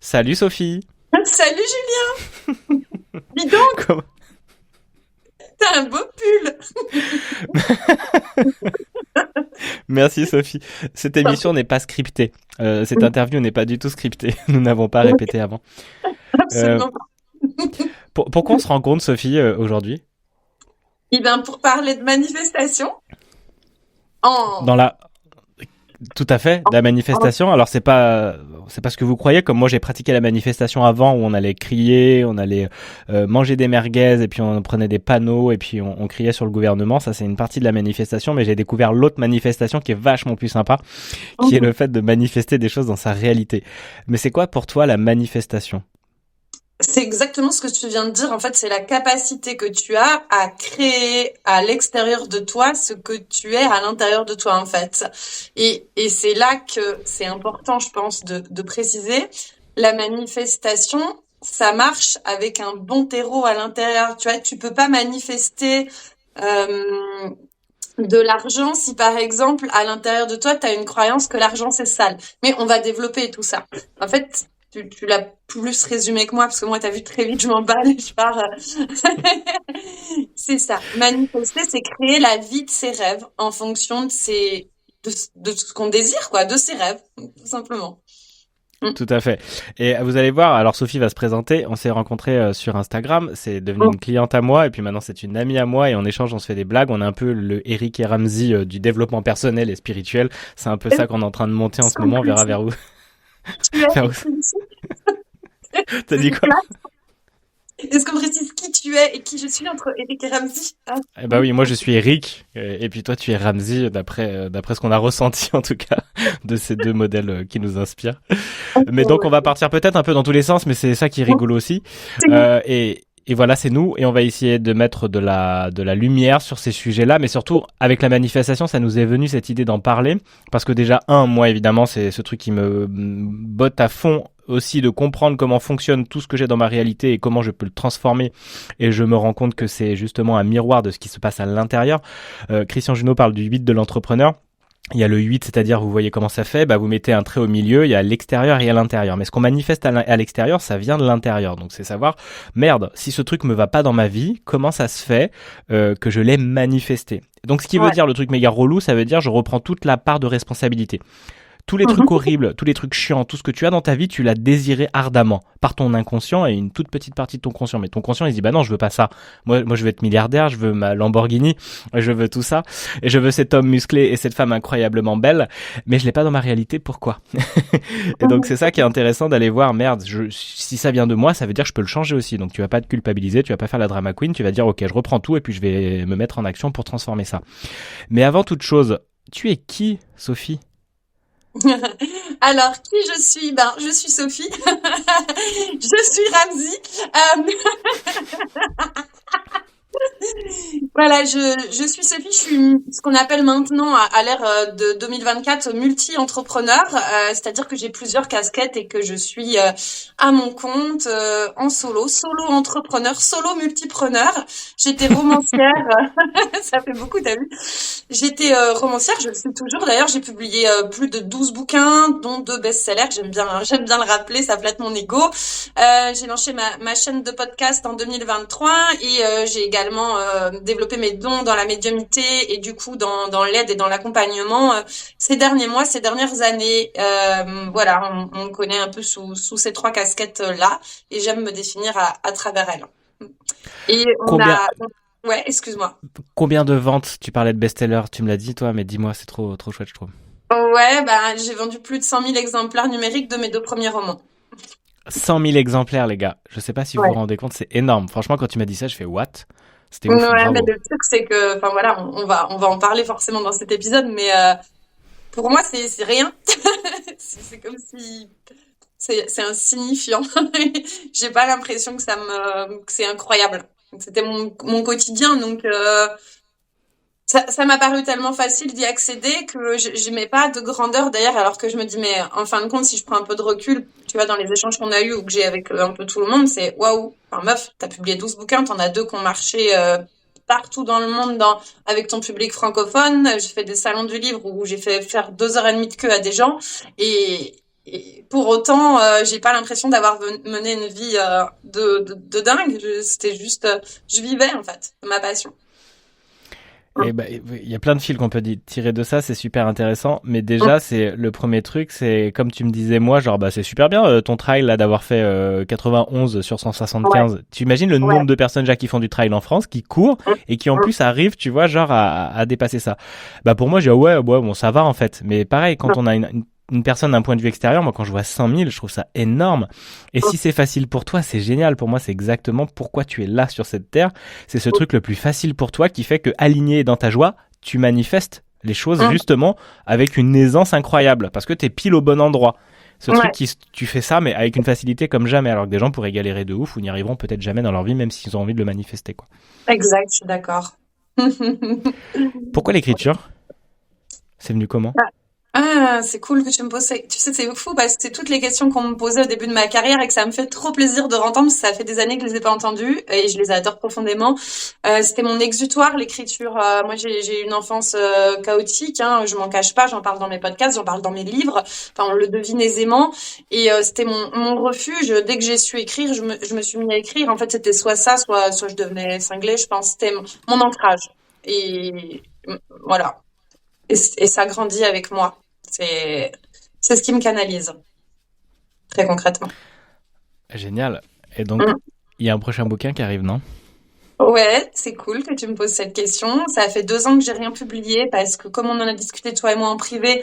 Salut Sophie. Salut Julien, dis donc, Comment- t'as un beau pull. Merci Sophie. Cette émission n'est pas scriptée. Cette interview n'est pas du tout scriptée. Nous n'avons pas répété avant. Euh, Absolument pas. pourquoi on se rencontre Sophie aujourd'hui Et bien pour parler de manifestation, en, dans la tout à fait la en- manifestation. Alors c'est pas ce que vous croyez. Comme moi j'ai pratiqué la manifestation avant où on allait crier, on allait manger des merguez et puis on prenait des panneaux et puis on criait sur le gouvernement. Ça c'est une partie de la manifestation. Mais j'ai découvert l'autre manifestation qui est vachement plus sympa, qui est le fait de manifester des choses dans sa réalité. Mais c'est quoi pour toi la manifestation? c'est exactement ce que tu viens de dire. En fait, c'est la capacité que tu as à créer à l'extérieur de toi ce que tu es à l'intérieur de toi, en fait. Et c'est là que c'est important, je pense, de préciser. La manifestation, ça marche avec un bon terreau à l'intérieur. Tu vois, tu peux pas manifester euh, de l'argent si, par exemple, à l'intérieur de toi, tu as une croyance que l'argent, c'est sale. Mais on va développer tout ça. En fait, tu l'as plus résumé que moi, parce que moi, tu as vu très vite, je m'emballe et je pars. C'est ça. Manifester, c'est créer la vie de ses rêves en fonction de ce qu'on désire, quoi, de ses rêves, tout simplement. Mm. Tout à fait. Et vous allez voir, alors Sophie va se présenter, on s'est rencontrés sur Instagram, c'est devenu Mm. une cliente à moi, et puis maintenant c'est une amie à moi, et en échange on se fait des blagues, on est un peu le Eric et Ramsey du développement personnel et spirituel, c'est un peu ça qu'on est en train de monter en ce Sans moment, on verra critique, vers où. tu es, vers où- T'as dit quoi? est-ce qu'on précise qui tu es et qui je suis entre Eric et Ramsey? Ah. Eh ben oui, moi je suis Eric, et puis toi tu es Ramsey, d'après ce qu'on a ressenti en tout cas, de ces deux modèles qui nous inspirent. Mais donc on va partir peut-être un peu dans tous les sens, mais c'est ça qui est rigolo aussi. Et voilà, c'est nous, et on va essayer de mettre de la lumière sur ces sujets-là, mais surtout avec la manifestation, ça nous est venu cette idée d'en parler, parce que déjà moi évidemment, c'est ce truc qui me botte à fond aussi de comprendre comment fonctionne tout ce que j'ai dans ma réalité et comment je peux le transformer. Et je me rends compte que c'est justement un miroir de ce qui se passe à l'intérieur. Christian Junot parle du 8 de l'entrepreneur. Il y a le 8, c'est-à-dire vous voyez comment ça fait, vous mettez un trait au milieu, il y a l'extérieur et à l'intérieur. Mais ce qu'on manifeste à l'extérieur, ça vient de l'intérieur. Donc c'est savoir, merde, si ce truc me va pas dans ma vie, comment ça se fait que je l'ai manifesté. Donc ce qui veut Ouais. dire le truc méga relou, ça veut dire je reprends toute la part de responsabilité. Tous les trucs Mhm. horribles, tous les trucs chiants, tout ce que tu as dans ta vie, tu l'as désiré ardemment par ton inconscient et une toute petite partie de ton conscient. Mais ton conscient, il se dit, bah non, je veux pas ça. Moi, je veux être milliardaire, je veux ma Lamborghini, je veux tout ça. Et je veux cet homme musclé et cette femme incroyablement belle. Mais je l'ai pas dans ma réalité, pourquoi? Et donc, c'est ça qui est intéressant d'aller voir, merde, si ça vient de moi, ça veut dire que je peux le changer aussi. Donc, tu vas pas te culpabiliser, tu vas pas faire la drama queen, tu vas dire, ok, je reprends tout et puis je vais me mettre en action pour transformer ça. Mais avant toute chose, tu es qui, Sophie? Alors, qui je suis? Ben, je suis Sophie. Je suis Ramsey. Voilà, je suis Sophie, je suis ce qu'on appelle maintenant à l'ère de 2024 multi-entrepreneur, c'est-à-dire que j'ai plusieurs casquettes et que je suis à mon compte, en solo entrepreneur, solo multipreneur. J'étais romancière, ça fait beaucoup, t'as vu? J'étais romancière, je le suis toujours d'ailleurs, j'ai publié plus de 12 bouquins, dont 2 best-sellers, j'aime bien le rappeler, ça flatte mon ego. J'ai lancé ma chaîne de podcast en 2023 et j'ai également développé mes dons dans la médiumnité et du coup dans l'aide et dans l'accompagnement ces derniers mois, ces dernières années. Voilà, on me connaît un peu sous ces 3 casquettes-là et j'aime me définir à travers elles. Et on Combien, a... Ouais, excuse-moi. Combien de ventes? Tu parlais de best-seller, tu me l'as dit toi, mais dis-moi, c'est trop, trop chouette, je trouve. Ouais, bah, j'ai vendu plus de 100 000 exemplaires numériques de mes 2 premiers romans. 100 000 exemplaires, les gars. Je sais pas si vous vous Ouais. rendez compte, c'est énorme. Franchement, quand tu m'as dit ça, je fais what? C'était ouf, Ouais, mais bravo. le truc, c'est que, enfin voilà, on va en parler forcément dans cet épisode, mais pour moi, c'est rien. C'est comme si c'est insignifiant. J'ai pas l'impression que c'est incroyable. C'était mon quotidien, donc ça m'a paru tellement facile d'y accéder que je mets pas de grandeur derrière, alors que je me dis, mais en fin de compte, si je prends un peu de recul, tu vois, dans les échanges qu'on a eus ou que j'ai avec un peu tout le monde, c'est waouh. Enfin, meuf, t'as publié 12 bouquins, t'en as 2 qui ont marché partout dans le monde avec ton public francophone. J'ai fait des salons du livre où j'ai fait faire 2 heures et demie de queue à des gens. Et et pour autant, j'ai pas l'impression d'avoir mené une vie de dingue. C'était juste, je vivais en fait ma passion. Et bah, il y a plein de fils qu'on peut tirer de ça, c'est super intéressant. Mais déjà, c'est le premier truc, c'est comme tu me disais moi, genre bah c'est super bien ton trail là d'avoir fait 91 sur 175. Ouais, Tu imagines le ouais. nombre de personnes déjà qui font du trail en France, qui courent et qui en plus arrivent, tu vois, genre à dépasser ça. Bah pour moi, j'ai ouais bon ça va en fait. Mais pareil, quand on a une personne d'un point de vue extérieur, moi quand je vois 5000, je trouve ça énorme. Et si c'est facile pour toi, c'est génial. Pour moi, c'est exactement pourquoi tu es là sur cette terre. C'est ce truc le plus facile pour toi qui fait que, aligné dans ta joie, tu manifestes les choses justement avec une aisance incroyable parce que t'es pile au bon endroit. Ce truc Ouais, qui, tu fais ça mais avec une facilité comme jamais, alors que des gens pourraient galérer de ouf ou n'y arriveront peut-être jamais dans leur vie même s'ils ont envie de le manifester, quoi. exact, je suis d'accord. Pourquoi l'écriture? C'est venu comment? Ah, c'est cool que tu me poses ça. Tu sais, c'est fou parce que c'est toutes les questions qu'on me posait au début de ma carrière et que ça me fait trop plaisir de entendre parce que ça fait des années que je les ai pas entendues et je les adore profondément. C'était mon exutoire, l'écriture. Moi, j'ai eu une enfance chaotique, hein, je m'en cache pas, j'en parle dans mes podcasts, j'en parle dans mes livres. Enfin, on le devine aisément. Et c'était mon refuge. Dès que j'ai su écrire, je me suis mis à écrire. En fait, c'était soit ça, soit je devenais cinglée, je pense. C'était mon ancrage. Et voilà. Et ça grandit avec moi. C'est, c'est ce qui me canalise, très concrètement. Génial. Et donc, Mm. il y a un prochain bouquin qui arrive, non? Ouais, c'est cool que tu me poses cette question. Ça fait 2 ans que j'ai rien publié parce que comme on en a discuté toi et moi en privé,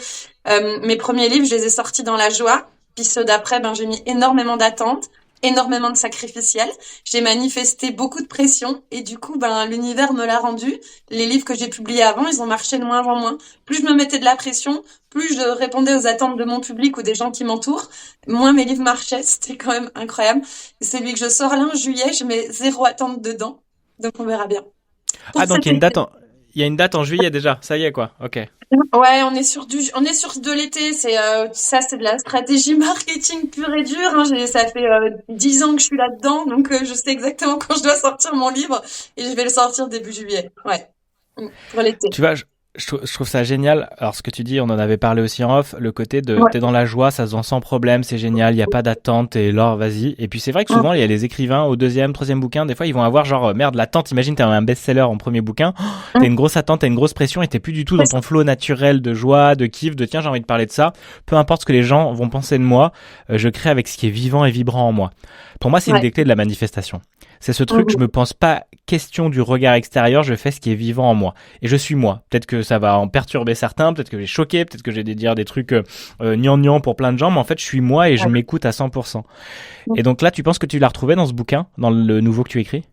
mes premiers livres, je les ai sortis dans la joie. Puis ceux d'après, ben, j'ai mis énormément d'attentes, énormément de sacrificiels. J'ai manifesté beaucoup de pression et du coup, ben, l'univers me l'a rendu. Les livres que j'ai publiés avant, ils ont marché de moins en moins. Plus je me mettais de la pression, plus je répondais aux attentes de mon public ou des gens qui m'entourent, moins mes livres marchaient. C'était quand même incroyable. Et celui que je sors là en juillet, je mets zéro attente dedans. Donc on verra bien. Pour Ah, cet donc été. il y a une date en juillet déjà. Ça y est, quoi. Ok. Ouais, on est sur de l'été. C'est ça, c'est de la stratégie marketing pure et dure. Hein. Ça fait 10 ans que je suis là-dedans, donc je sais exactement quand je dois sortir mon livre et je vais le sortir début juillet. Ouais, pour l'été. Tu vois, je trouve ça génial. Alors, ce que tu dis, on en avait parlé aussi en off, le côté de Ouais. t'es dans la joie, ça se vend sans problème, c'est génial, il n'y a pas d'attente, et là, vas-y. Et puis, c'est vrai que Mm. souvent, il y a les écrivains au deuxième, troisième bouquin, des fois, ils vont avoir genre, merde, l'attente, imagine, t'as un best-seller en premier bouquin, t'as Mm. une grosse attente, t'as une grosse pression, et t'es plus du tout C'est dans ça. ton flow naturel de joie, de kiff, de tiens, j'ai envie de parler de ça. Peu importe ce que les gens vont penser de moi, je crée avec ce qui est vivant et vibrant en moi. Pour moi, c'est une Ouais. des clés de la manifestation. C'est ce truc, je Mhm. me pense pas question du regard extérieur, je fais ce qui est vivant en moi. Et je suis moi. Peut-être que ça va en perturber certains, peut-être que je vais choquer, peut-être que j'ai dire des trucs gnangnan pour plein de gens, mais en fait, je suis moi et je Ouais. m'écoute à 100%. Et donc là, tu penses que tu l'as retrouvé dans ce bouquin, dans le nouveau que tu écris?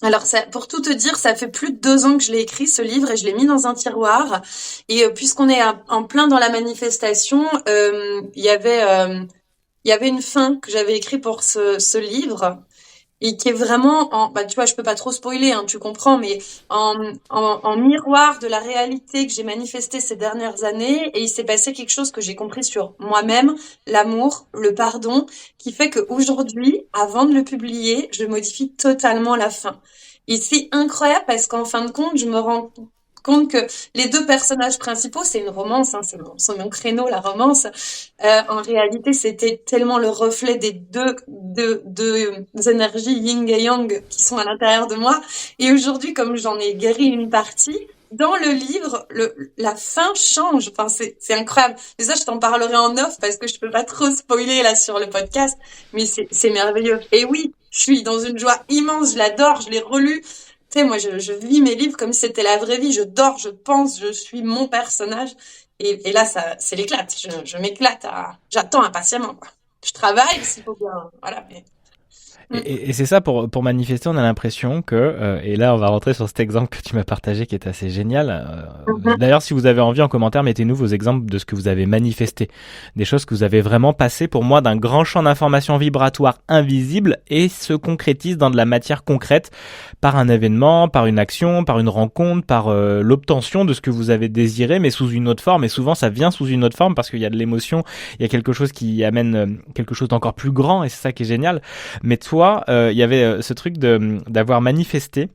Alors, ça, pour tout te dire, ça fait plus de 2 ans que je l'ai écrit, ce livre, et je l'ai mis dans un tiroir. Et puisqu'on est en plein dans la manifestation, il y avait une fin que j'avais écrite pour ce livre et qui est vraiment bah tu vois, je peux pas trop spoiler, hein, tu comprends, mais en miroir de la réalité que j'ai manifestée ces dernières années, et il s'est passé quelque chose que j'ai compris sur moi-même, l'amour, le pardon, qui fait qu'aujourd'hui, avant de le publier, je modifie totalement la fin. Et c'est incroyable parce qu'en fin de compte, je me rends compte que les deux personnages principaux, c'est une romance, hein, c'est mon créneau, la romance. En réalité, c'était tellement le reflet des deux énergies yin et yang qui sont à l'intérieur de moi. Et aujourd'hui, comme j'en ai guéri une partie, dans le livre, la fin change. Enfin, c'est incroyable. Mais ça, je t'en parlerai en off parce que je peux pas trop spoiler là sur le podcast, mais c'est merveilleux. Et oui, je suis dans une joie immense. Je l'adore. Je l'ai relu. Tu sais, moi, je vis mes livres comme si c'était la vraie vie. Je dors, je pense, je suis mon personnage. Et là, ça, c'est l'éclate. Je m'éclate. J'attends impatiemment, quoi. Je travaille s'il faut bien. Voilà. Mais... Et, Mm. et c'est ça, pour manifester, on a l'impression que, et là on va rentrer sur cet exemple que tu m'as partagé qui est assez génial. Mhm. D'ailleurs, si vous avez envie en commentaire, mettez-nous vos exemples de ce que vous avez manifesté, des choses que vous avez vraiment passées pour moi d'un grand champ d'informations vibratoires invisibles et se concrétisent dans de la matière concrète par un événement, par une action, par une rencontre, par l'obtention de ce que vous avez désiré, mais sous une autre forme. Et souvent, ça vient sous une autre forme parce qu'il y a de l'émotion, il y a quelque chose qui amène quelque chose d'encore plus grand, et c'est ça qui est génial. Mais toi, il y avait ce truc d'avoir manifesté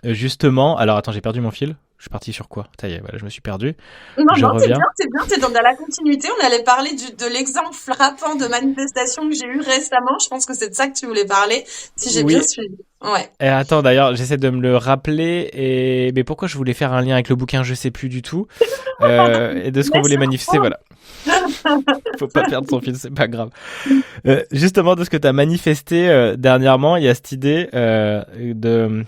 justement. Alors attends, j'ai perdu mon fil. Je suis parti sur quoi? Ça y est, voilà, je me suis perdu. Non, Je non, reviens. c'est bien, t'es dans la continuité. On allait parler de l'exemple frappant de manifestation que j'ai eu récemment. Je pense que c'est de ça que tu voulais parler, si j'ai bien Oui. suivi. Ouais. Et attends, d'ailleurs, j'essaie de me le rappeler. Mais pourquoi je voulais faire un lien avec le bouquin, je sais plus du tout. Et de ce qu'on Laisse voulait manifester, voilà. Faut pas perdre son fil, c'est pas grave. Justement, de ce que tu as manifesté dernièrement, il y a cette idée de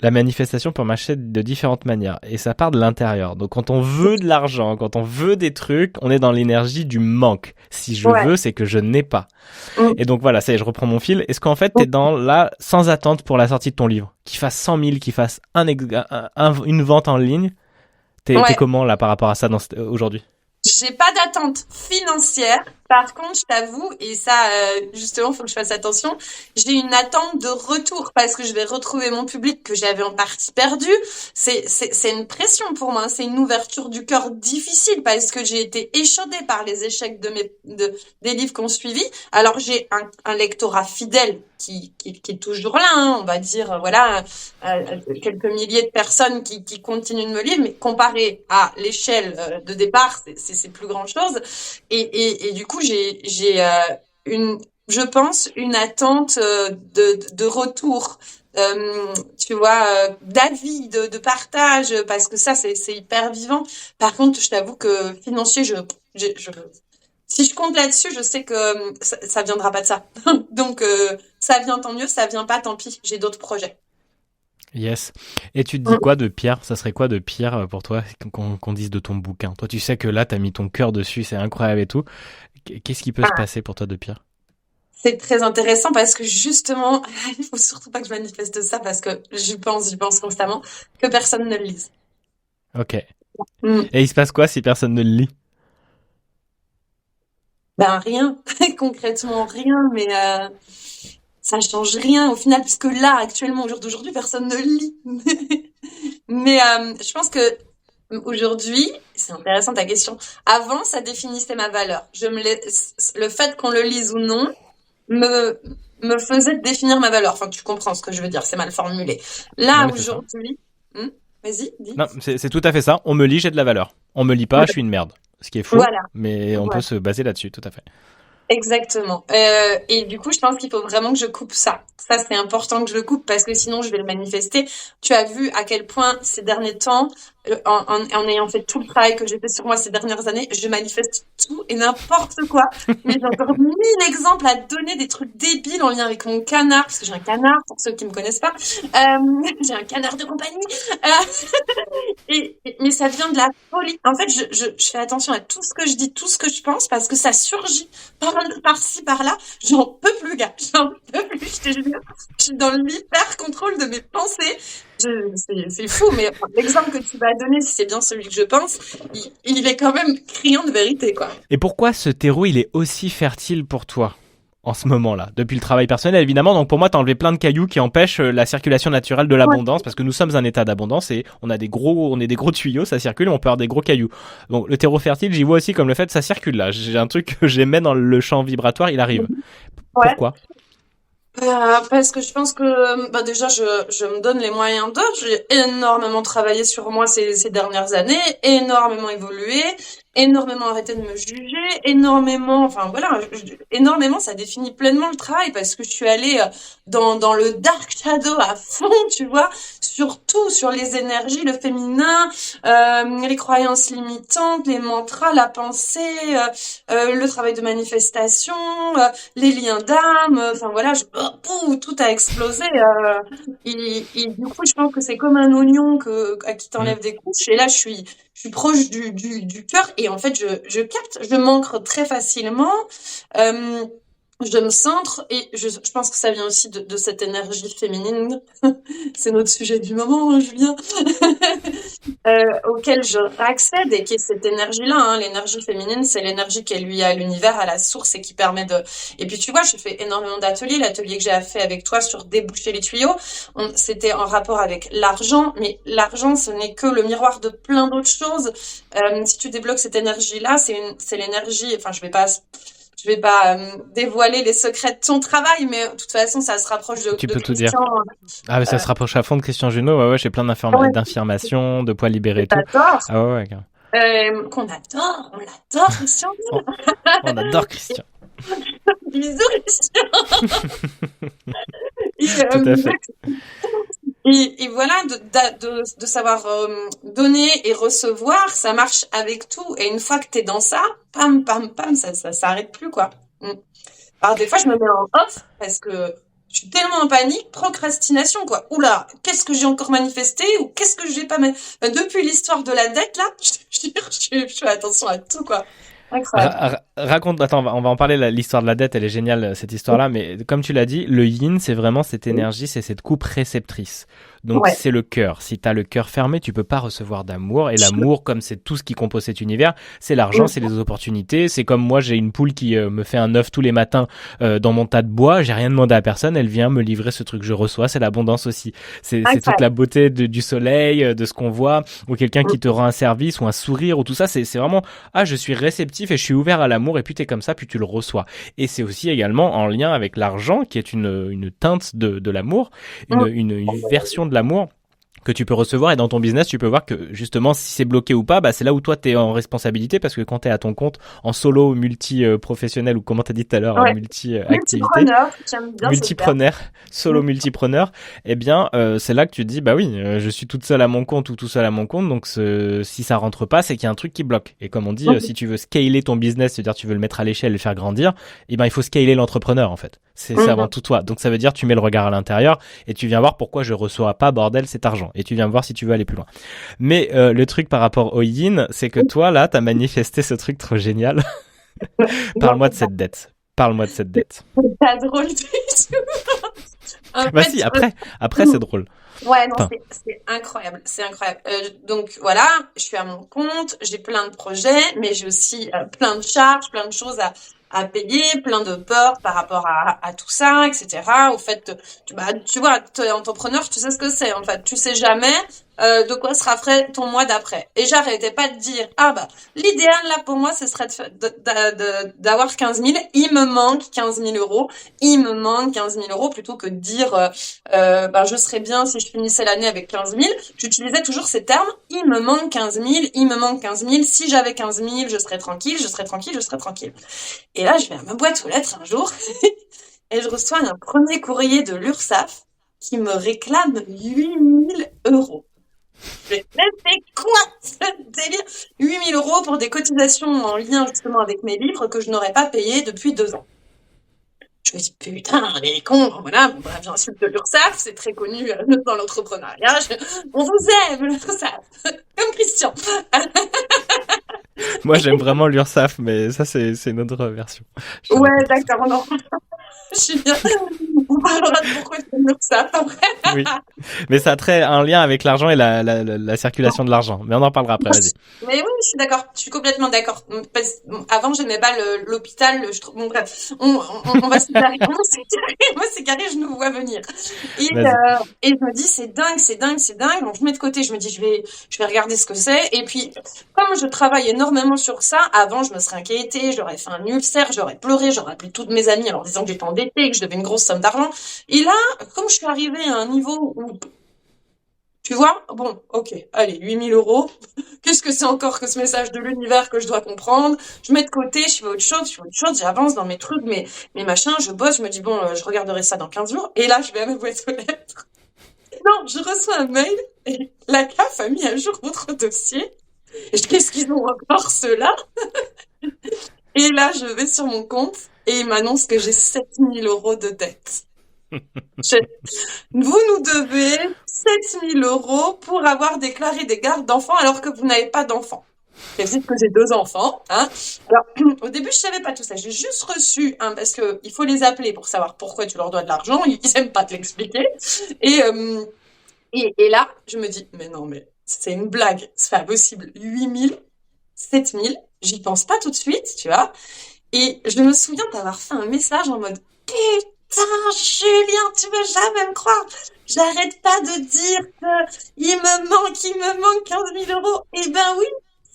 la manifestation peut marcher de différentes manières. Et ça part de l'intérieur. Donc quand on veut de l'argent, quand on veut des trucs, on est dans l'énergie du manque. Si je Ouais. veux, c'est que je n'ai pas. Mm. Et donc voilà, ça y est, je reprends mon fil. Est-ce qu'en fait, t'es dans là, sans attente pour la sortie de ton livre? Qu'il fasse 100 000, qu'il fasse une vente en ligne. T'es Ouais. comment là par rapport à ça aujourd'hui? J'ai pas d'attente financière. Par contre, je t'avoue, et ça, justement, faut que je fasse attention, j'ai une attente de retour parce que je vais retrouver mon public que j'avais en partie perdu. C'est une pression pour moi. C'est une ouverture du cœur difficile parce que j'ai été échaudée par les échecs des livres qu'on suivi. Alors, j'ai un lectorat fidèle qui est toujours là, hein, on va dire, voilà, quelques milliers de personnes qui continuent de me lire, mais comparé à l'échelle de départ, c'est plus grand chose. Et du coup, j'ai une, je pense, une attente de retour. Tu vois, d'avis, de partage, parce que ça, c'est hyper vivant. Par contre, je t'avoue que financier, si je compte là-dessus, je sais que ça viendra pas de ça. Donc, ça vient tant mieux, ça vient pas, tant pis. J'ai d'autres projets. Yes. Et tu te dis quoi de pire? Ça serait quoi de pire pour toi qu'on dise de ton bouquin? Toi, tu sais que là, t'as mis ton cœur dessus, c'est incroyable et tout. Qu'est-ce qui peut se Ah, passer pour toi de pire? c'est très intéressant parce que justement, il faut surtout pas que je manifeste ça parce que j'y pense constamment, que personne ne le lise. Ok. Mm. Et il se passe quoi si personne ne le lit? Ben rien, concrètement rien, mais ça change rien au final puisque là, actuellement, au jour d'aujourd'hui, personne ne le lit. Mais je pense que aujourd'hui, c'est intéressant ta question. Avant, ça définissait ma valeur. Le fait qu'on le lise ou non me me faisait définir ma valeur. Enfin, tu comprends ce que je veux dire. C'est mal formulé. Non, Là mais c'est ça. aujourd'hui, vas-y, dis. Non, c'est tout à fait ça. On me lit, j'ai de la valeur. On me lit pas, je suis une merde. Ce qui est faux, Voilà. mais on peut se baser là-dessus, tout à fait. Exactement. Et du coup, je pense qu'il faut vraiment que je coupe ça. Ça, c'est important que je le coupe parce que sinon, je vais le manifester. Tu as vu à quel point ces derniers temps, en ayant fait tout le travail que j'ai fait sur moi ces dernières années, je manifeste tout et n'importe quoi. Mais j'ai encore 1000 exemples à donner, des trucs débiles en lien avec mon canard, parce que j'ai un canard, pour ceux qui me connaissent pas. J'ai un canard de compagnie. Euh, mais ça vient de la folie. En fait, je fais attention à tout ce que je dis, tout ce que je pense, parce que ça surgit par-ci, par-là. J'en peux plus, gars. J'en peux plus, je te jure. Je suis dans l'hyper-contrôle de mes pensées. C'est fou, mais enfin, l'exemple que tu vas donner, si c'est bien celui que je pense, il est quand même criant de vérité, quoi. Et pourquoi ce terreau, il est aussi fertile pour toi en ce moment-là? Depuis le travail personnel, évidemment. Donc pour moi, t'as enlevé plein de cailloux qui empêchent la circulation naturelle de Ouais. l'abondance, parce que nous sommes un état d'abondance et on est des gros tuyaux, ça circule, et on peut avoir des gros cailloux. Donc le terreau fertile, j'y vois aussi comme le fait, ça circule là. J'ai un truc que j'aimais dans le champ vibratoire, il arrive. Ouais. Pourquoi? Parce que je pense que bah déjà je me donne les moyens d'eux. J'ai énormément travaillé sur moi ces dernières années, énormément évolué, énormément arrêté de me juger, énormément, enfin voilà, énormément, ça définit pleinement le travail parce que je suis allée dans le dark shadow à fond, tu vois, sur tout, sur les énergies, le féminin, les croyances limitantes, les mantras, la pensée, le travail de manifestation, les liens d'âme, enfin voilà, tout a explosé. Et du coup, je pense que c'est comme un oignon à qui Hmm. t'enlève des couches. Et là, je suis proche du cœur et en fait, je capte, je m'ancre très facilement. Euh, je me centre et je pense que ça vient aussi de cette énergie féminine. C'est notre sujet du moment, hein, Julien. Auquel je accède et qui est cette énergie-là, hein. L'énergie féminine, c'est l'énergie qui est liée à l'univers, à la source et qui permet de... Et puis tu vois, j'ai fait énormément d'ateliers. L'atelier que j'ai fait avec toi sur déboucher les tuyaux, c'était en rapport avec l'argent, mais l'argent, ce n'est que le miroir de plein d'autres choses. Si tu débloques cette énergie-là, c'est l'énergie, enfin je vais pas dévoiler les secrets de ton travail, mais de toute façon, ça se rapproche Tu de peux tout dire. Christian. Ah, mais ça se rapproche à fond de Christian Junot. Ouais, ouais, j'ai plein Ouais, d'informations, de poids libérés et tout. t'adores. Ah ouais, ouais, carrément. Qu'on adore, on l'adore, Christian. On, on adore Christian. Bisous, Christian. Et, Tout à fait. et voilà, de savoir donner et recevoir, ça marche avec tout. Et une fois que t'es dans ça, pam, pam, pam, ça s'arrête plus, quoi. Mm. Alors des fois, je me mets en off parce que je suis tellement en panique, procrastination, quoi. Oula, qu'est-ce que j'ai encore manifesté ou qu'est-ce que j'ai pas depuis l'histoire de la dette, là, je fais attention à tout, quoi. Incroyable. Raconte, attends, on va en parler, l'histoire de la dette, elle est géniale, cette histoire-là, mais comme tu l'as dit, le yin, c'est vraiment cette énergie, c'est cette coupe réceptrice. Donc Ouais. c'est le cœur. Si t'as le cœur fermé, tu peux pas recevoir d'amour. Et l'amour, comme c'est tout ce qui compose cet univers, c'est l'argent, c'est les opportunités. C'est comme moi, j'ai une poule qui me fait un œuf tous les matins dans mon tas de bois. J'ai rien demandé à personne. Elle vient me livrer ce truc. Je reçois. C'est l'abondance aussi. C'est toute la Incroyable. beauté du soleil, de ce qu'on voit, ou quelqu'un qui te rend un service ou un sourire ou tout ça. C'est vraiment je suis réceptif et je suis ouvert à l'amour. Et puis t'es comme ça, puis tu le reçois. Et c'est aussi également en lien avec l'argent, qui est une teinte de l'amour, une version de l'amour que tu peux recevoir. Et dans ton business, tu peux voir que justement, si c'est bloqué ou pas, bah, c'est là où toi, tu es en responsabilité, parce que quand tu es à ton compte, en solo, multi-professionnel, ou comment tu as dit tout à l'heure, Ouais. multi-activité, Multipreneur, j'aime bien ce terme. multipreneur, solo multipreneur, eh bien, c'est là que tu te dis, bah oui, je suis toute seule à mon compte ou tout seul à mon compte, donc si ça rentre pas, c'est qu'il y a un truc qui bloque. Et comme on dit, si tu veux scaler ton business, c'est-à-dire tu veux le mettre à l'échelle et le faire grandir, eh ben il faut scaler l'entrepreneur en fait. C'est avant tout toi. Donc ça veut dire tu mets le regard à l'intérieur et tu viens voir pourquoi je reçois pas, bordel, cet argent. Et tu viens voir si tu veux aller plus loin. Mais le truc par rapport au yin, c'est que toi là, t'as manifesté ce truc trop génial. Parle-moi de cette dette. Parle-moi de cette dette. C'est pas drôle du tout. En Bah fait, si, après c'est drôle. ouais, non, Enfin, c'est incroyable, c'est incroyable. Donc voilà, je suis à mon compte, j'ai plein de projets, mais j'ai aussi plein de charges, plein de choses à payer, plein de peurs par rapport à tout ça, etc. Au fait, tu vois, t'es entrepreneur, tu sais ce que c'est, en fait. Tu sais jamais de quoi sera fait ton mois d'après. Et j'arrêtais pas de dire, ah bah, l'idéal là pour moi, ce serait d'avoir 15 000. Il me manque 15 000 euros. Il me manque 15 000 euros plutôt que de dire, je serais bien si je finissais l'année avec 15 000. J'utilisais toujours ces termes. Il me manque 15 000. Il me manque 15 000. Si j'avais 15 000, je serais tranquille, je serais tranquille, je serais tranquille. Et là, je vais à ma boîte aux lettres un jour et je reçois un premier courrier de l'URSSAF qui me réclame 8 000 euros. Mais c'est quoi ce délire? 8 000 euros pour des cotisations en lien justement avec mes livres que je n'aurais pas payé depuis 2 ans. Je me dis, putain, les cons, voilà, bon, bref, j'insulte l'URSSAF, c'est très connu dans l'entrepreneuriat. On vous aime, l'URSSAF, comme Christian. moi j'aime vraiment l'URSSAF, mais ça c'est une autre version. Je te Ouais, raconterai ça. d'accord, non. Je suis bien. On parlera de pourquoi c'est l'URSSAF après. Oui, mais ça a très un lien avec l'argent et la circulation de l'argent. Mais on en parlera après, vas-y. Mais oui, je suis d'accord. Je suis complètement d'accord. Avant, j'aimais pas l'hôpital. Je trouve. Bon, bref, on va se séparer. Moi, c'est carré. Je nous vois venir. Vas-y. Et je me dis, c'est dingue, c'est dingue, c'est dingue. Donc, je mets de côté. Je me dis, je vais regarder ce que c'est. Et puis, comme je travaille énormément sur ça, avant, je me serais inquiétée. J'aurais fait un ulcère. J'aurais pleuré. J'aurais appelé toutes mes amies en leur disant que j'étais endettée, que je devais une grosse somme d'argent. Et là, comme je suis arrivée à un niveau où tu vois, bon, ok, allez, 8 000 euros. Qu'est-ce que c'est encore que ce message de l'univers que je dois comprendre? Je mets de côté, je fais autre chose, j'avance dans mes trucs, mes machins, je bosse, je me dis, bon, je regarderai ça dans 15 jours. Et là, je vais à ma boîte aux lettres. Non, je reçois un mail et la CAF a mis à jour votre dossier. Et qu'est-ce qu'ils ont encore, ceux-là? Et là, je vais sur mon compte et ils m'annoncent que j'ai 7 000 euros de dette. Je- Vous nous devez 7 000 euros pour avoir déclaré des gardes d'enfants alors que vous n'avez pas d'enfants. Je dis que j'ai 2 enfants, hein. Alors, au début, je savais pas tout ça. J'ai juste reçu, parce que il faut les appeler pour savoir pourquoi tu leur dois de l'argent. Ils aiment pas te l'expliquer. Et, et là, je me dis, mais non, mais c'est une blague. C'est pas possible. 8 000, 7 000, j'y pense pas tout de suite, tu vois. Et je me souviens d'avoir fait un message en mode, putain, Julien, tu vas jamais me croire. J'arrête pas de dire que il me manque 15 000 euros. Eh ben oui,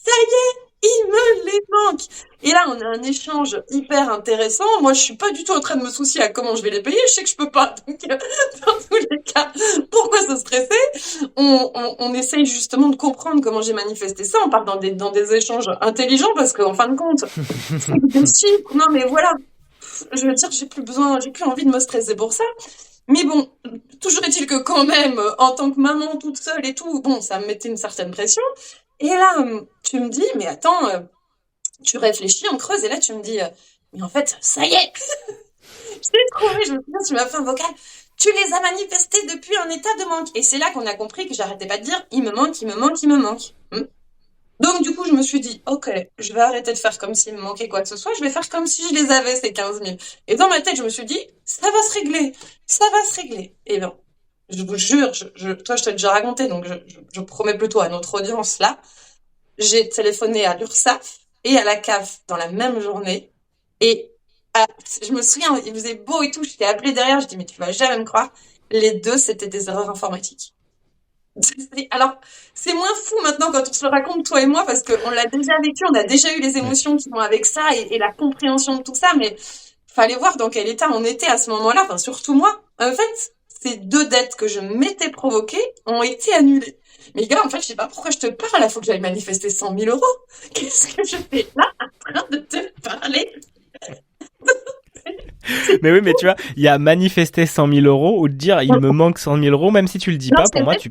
ça y est, il me les manque. Et là, on a un échange hyper intéressant. Moi, je suis pas du tout en train de me soucier à comment je vais les payer. Je sais que je peux pas. Donc, dans tous les cas, pourquoi se stresser? On essaye justement de comprendre comment j'ai manifesté ça. On part dans des échanges intelligents parce qu'en fin de compte, c'est des chiffres. Non, mais voilà. Je veux dire, j'ai plus envie de me stresser pour ça. Mais bon, toujours est-il que quand même, en tant que maman toute seule et tout, bon, ça me mettait une certaine pression. Et là, tu me dis, mais attends, tu réfléchis, on creuse, et là tu me dis, mais en fait, ça y est, je t'ai trouvé, je me souviens, tu m'as fait un vocal, tu les as manifestés depuis un état de manque. Et c'est là qu'on a compris que j'arrêtais pas de dire, il me manque, il me manque, il me manque. Donc du coup, je me suis dit, ok, je vais arrêter de faire comme s'il me manquait quoi que ce soit, je vais faire comme si je les avais, ces 15 000. Et dans ma tête, je me suis dit, ça va se régler, ça va se régler. Et bien, je vous jure, toi, je t'ai déjà raconté, donc je promets plutôt à notre audience là, j'ai téléphoné à l'URSSAF et à la CAF dans la même journée. Et je me souviens, il faisait beau et tout, je t'ai appelé derrière, je dis, mais tu vas jamais me croire, les deux, c'était des erreurs informatiques. Alors, c'est moins fou maintenant quand on se le raconte, toi et moi, parce qu'on l'a déjà vécu, on a déjà eu les émotions qui vont avec ça et la compréhension de tout ça, mais fallait voir dans quel état on était à ce moment-là, enfin, surtout moi. En fait, ces deux dettes que je m'étais provoquées ont été annulées. Mais gars, en fait, je sais pas pourquoi je te parle, il faut que j'aille manifester 100 000 euros. Qu'est-ce que je fais là, en train de te parler? Mais oui, mais tu vois, il y a manifester 100 000 euros ou de dire il me manque 100 000 euros, même si tu le dis Non, pas, c'est pour moi, vrai. tu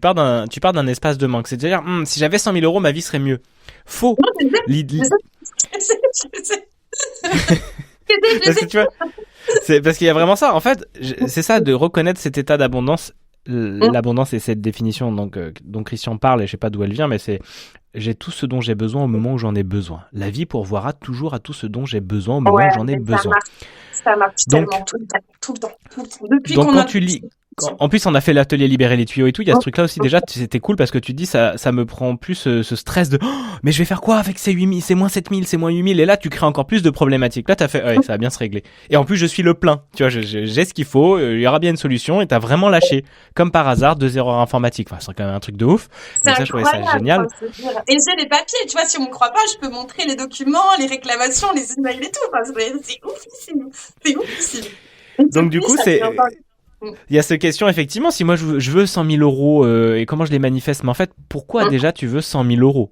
pars d'un espace de manque. C'est-à-dire, si j'avais 100 000 euros, ma vie serait mieux. Faux. Non, c'est vrai. L'id- Je sais. Je Parce que sais. tu vois, c'est parce qu'il y a vraiment ça. En fait, c'est ça de reconnaître cet état d'abondance. L'abondance et cette définition dont Christian parle, et je sais pas d'où elle vient, mais c'est j'ai tout ce dont j'ai besoin au moment où j'en ai besoin. La vie pourvoira toujours à tout ce dont j'ai besoin au moment Ouais, où j'en ai mais besoin. ça marche Donc, tellement tout le temps, tout le temps, tout le temps. Depuis Donc qu'on quand a tu lis, en plus on a fait l'atelier libérer les tuyaux et tout, il y a ce truc là aussi déjà, c'était cool parce que tu te dis ça me prend plus ce stress de mais je vais faire quoi avec ces 8000, c'est moins 7000, c'est moins 8000 et là tu crées encore plus de problématiques. Là t'as fait ouais, ça va bien se régler. Et en plus je suis le plein, tu vois, j'ai ce qu'il faut, il y aura bien une solution et t'as vraiment lâché comme par hasard 2 erreurs informatiques. Enfin c'est quand même un truc de ouf. c'est Donc ça je trouvais ça incroyable, génial. enfin, je veux dire. Et j'ai les papiers, tu vois, si on me croit pas, je peux montrer les documents, les réclamations, les emails et tout. Enfin, c'est oufissime, c'est oufissime. Et Donc du depuis, coup ça c'est devient encore. il y a cette question effectivement si moi je veux 100 000 euros et comment je les manifeste, mais en fait pourquoi déjà tu veux 100 000 euros?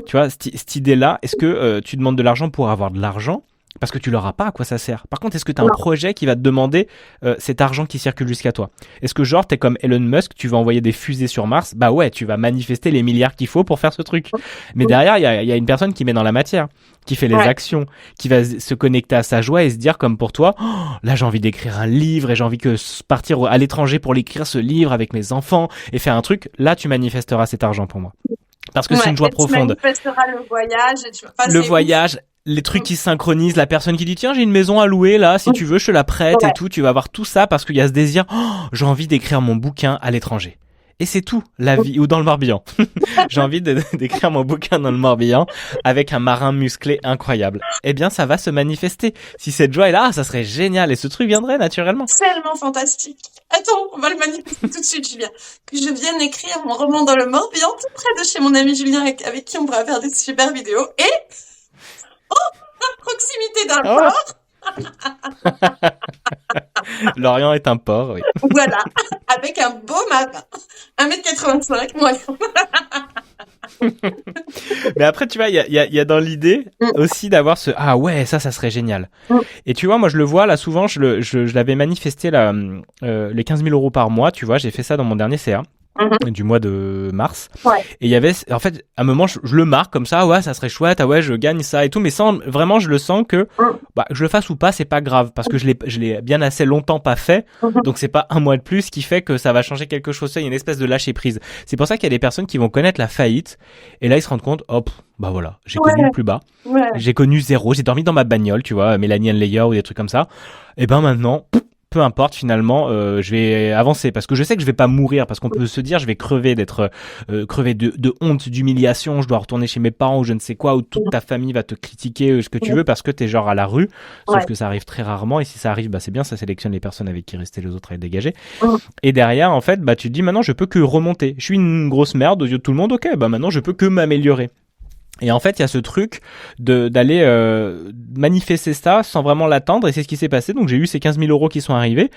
Tu vois, cette idée-là, est-ce que tu demandes de l'argent pour avoir de l'argent? Parce que tu l'auras pas, à quoi ça sert? Par contre, est-ce que tu as un Non. projet qui va te demander cet argent qui circule jusqu'à toi? Est-ce que genre, t'es comme Elon Musk, tu vas envoyer des fusées sur Mars? Bah ouais, tu vas manifester les milliards qu'il faut pour faire ce truc. Mais derrière, il y a une personne qui met dans la matière, qui fait les Ouais. actions, qui va se connecter à sa joie et se dire comme pour toi, oh, là j'ai envie d'écrire un livre et j'ai envie que partir à l'étranger pour l'écrire ce livre avec mes enfants et faire un truc. Là, tu manifesteras cet argent pour moi. Parce que c'est Ouais. une joie Et tu profonde. manifesteras le voyage. Et tu... enfin, Le c'est ouf. voyage, les trucs qui se synchronisent, la personne qui dit tiens j'ai une maison à louer là, si tu veux je te la prête Ouais. et tout, tu vas avoir tout ça parce qu'il y a ce désir, oh, j'ai envie d'écrire mon bouquin à l'étranger. Et c'est tout, la vie, ou dans le Morbihan. J'ai envie d'écrire mon bouquin dans le Morbihan avec un marin musclé incroyable. Eh bien, ça va se manifester. Si cette joie est là, ça serait génial et ce truc viendrait naturellement. Tellement fantastique. Attends, on va le manifester tout de suite, Julien. Que je vienne écrire mon roman dans le Morbihan, tout près de chez mon ami Julien, avec qui on pourra faire des super vidéos. Et à proximité d'un Oh port, Lorient est un port, oui. voilà, avec un beau marin. 1,85 m, moi. Mais après, tu vois, il y a dans l'idée aussi d'avoir ce ah ouais, ça serait génial. Et tu vois, moi je le vois là souvent, je l'avais manifesté là, les 15 000 euros par mois, tu vois, j'ai fait ça dans mon dernier CA. Du mois de mars. Ouais. Et il y avait, en fait, à un moment, je le marque comme ça, ouais, ça serait chouette, ah ouais, je gagne ça et tout, mais sans, vraiment, je le sens que, bah, que je le fasse ou pas, c'est pas grave, parce que je l'ai bien assez longtemps pas fait, donc c'est pas un mois de plus qui fait que ça va changer quelque chose, il y a une espèce de lâcher prise. C'est pour ça qu'il y a des personnes qui vont connaître la faillite, et là, ils se rendent compte, hop, bah voilà, j'ai connu le plus bas, j'ai connu zéro, j'ai dormi dans ma bagnole, tu vois, Mélanie Layer ou des trucs comme ça, et ben maintenant, peu importe finalement, je vais avancer parce que je sais que je vais pas mourir parce qu'on peut se dire je vais crever d'être crever de honte, d'humiliation, je dois retourner chez mes parents ou je ne sais quoi, ou toute ta famille va te critiquer ce que tu veux parce que t'es genre à la rue, sauf que ça arrive très rarement et si ça arrive bah c'est bien, ça sélectionne les personnes avec qui rester, les autres à les dégager. Et derrière en fait bah tu te dis maintenant je peux que remonter, je suis une grosse merde aux yeux de tout le monde, ok bah maintenant je peux que m'améliorer. Et en fait, il y a ce truc d'aller manifester ça sans vraiment l'attendre, et c'est ce qui s'est passé. Donc j'ai eu ces 15 000 euros qui sont arrivés,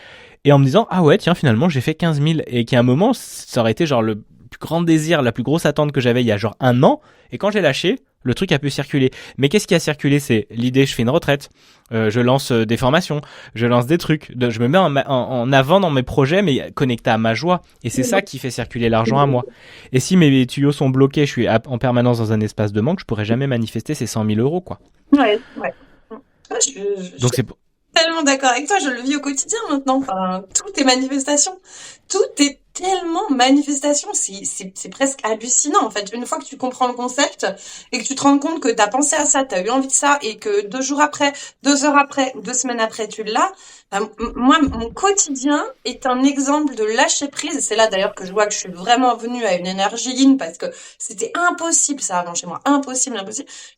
et en me disant ah ouais tiens finalement j'ai fait 15 000, et qu'à un moment ça aurait été genre le plus grand désir, la plus grosse attente que j'avais il y a genre un an, et quand j'ai lâché, le truc a pu circuler. Mais qu'est-ce qui a circulé? C'est l'idée, je fais une retraite, je lance des formations, je lance des trucs, je me mets en avant dans mes projets, mais connecté à ma joie. Et c'est ça qui fait circuler l'argent à moi. Et si mes tuyaux sont bloqués, je suis en permanence dans un espace de manque, je pourrais jamais manifester ces 100 000 euros, quoi. Ouais. Donc c'est Tellement d'accord avec toi, je le vis au quotidien maintenant. Enfin, tout est manifestation. Tout est tellement manifestation, c'est presque hallucinant en fait. Une fois que tu comprends le concept et que tu te rends compte que tu as pensé à ça, tu as eu envie de ça et que 2 jours après, 2 heures après ou 2 semaines après tu l'as, moi mon quotidien est un exemple de lâcher prise. C'est là d'ailleurs que je vois que je suis vraiment venue à une énergie yin parce que c'était impossible ça avant chez moi, impossible.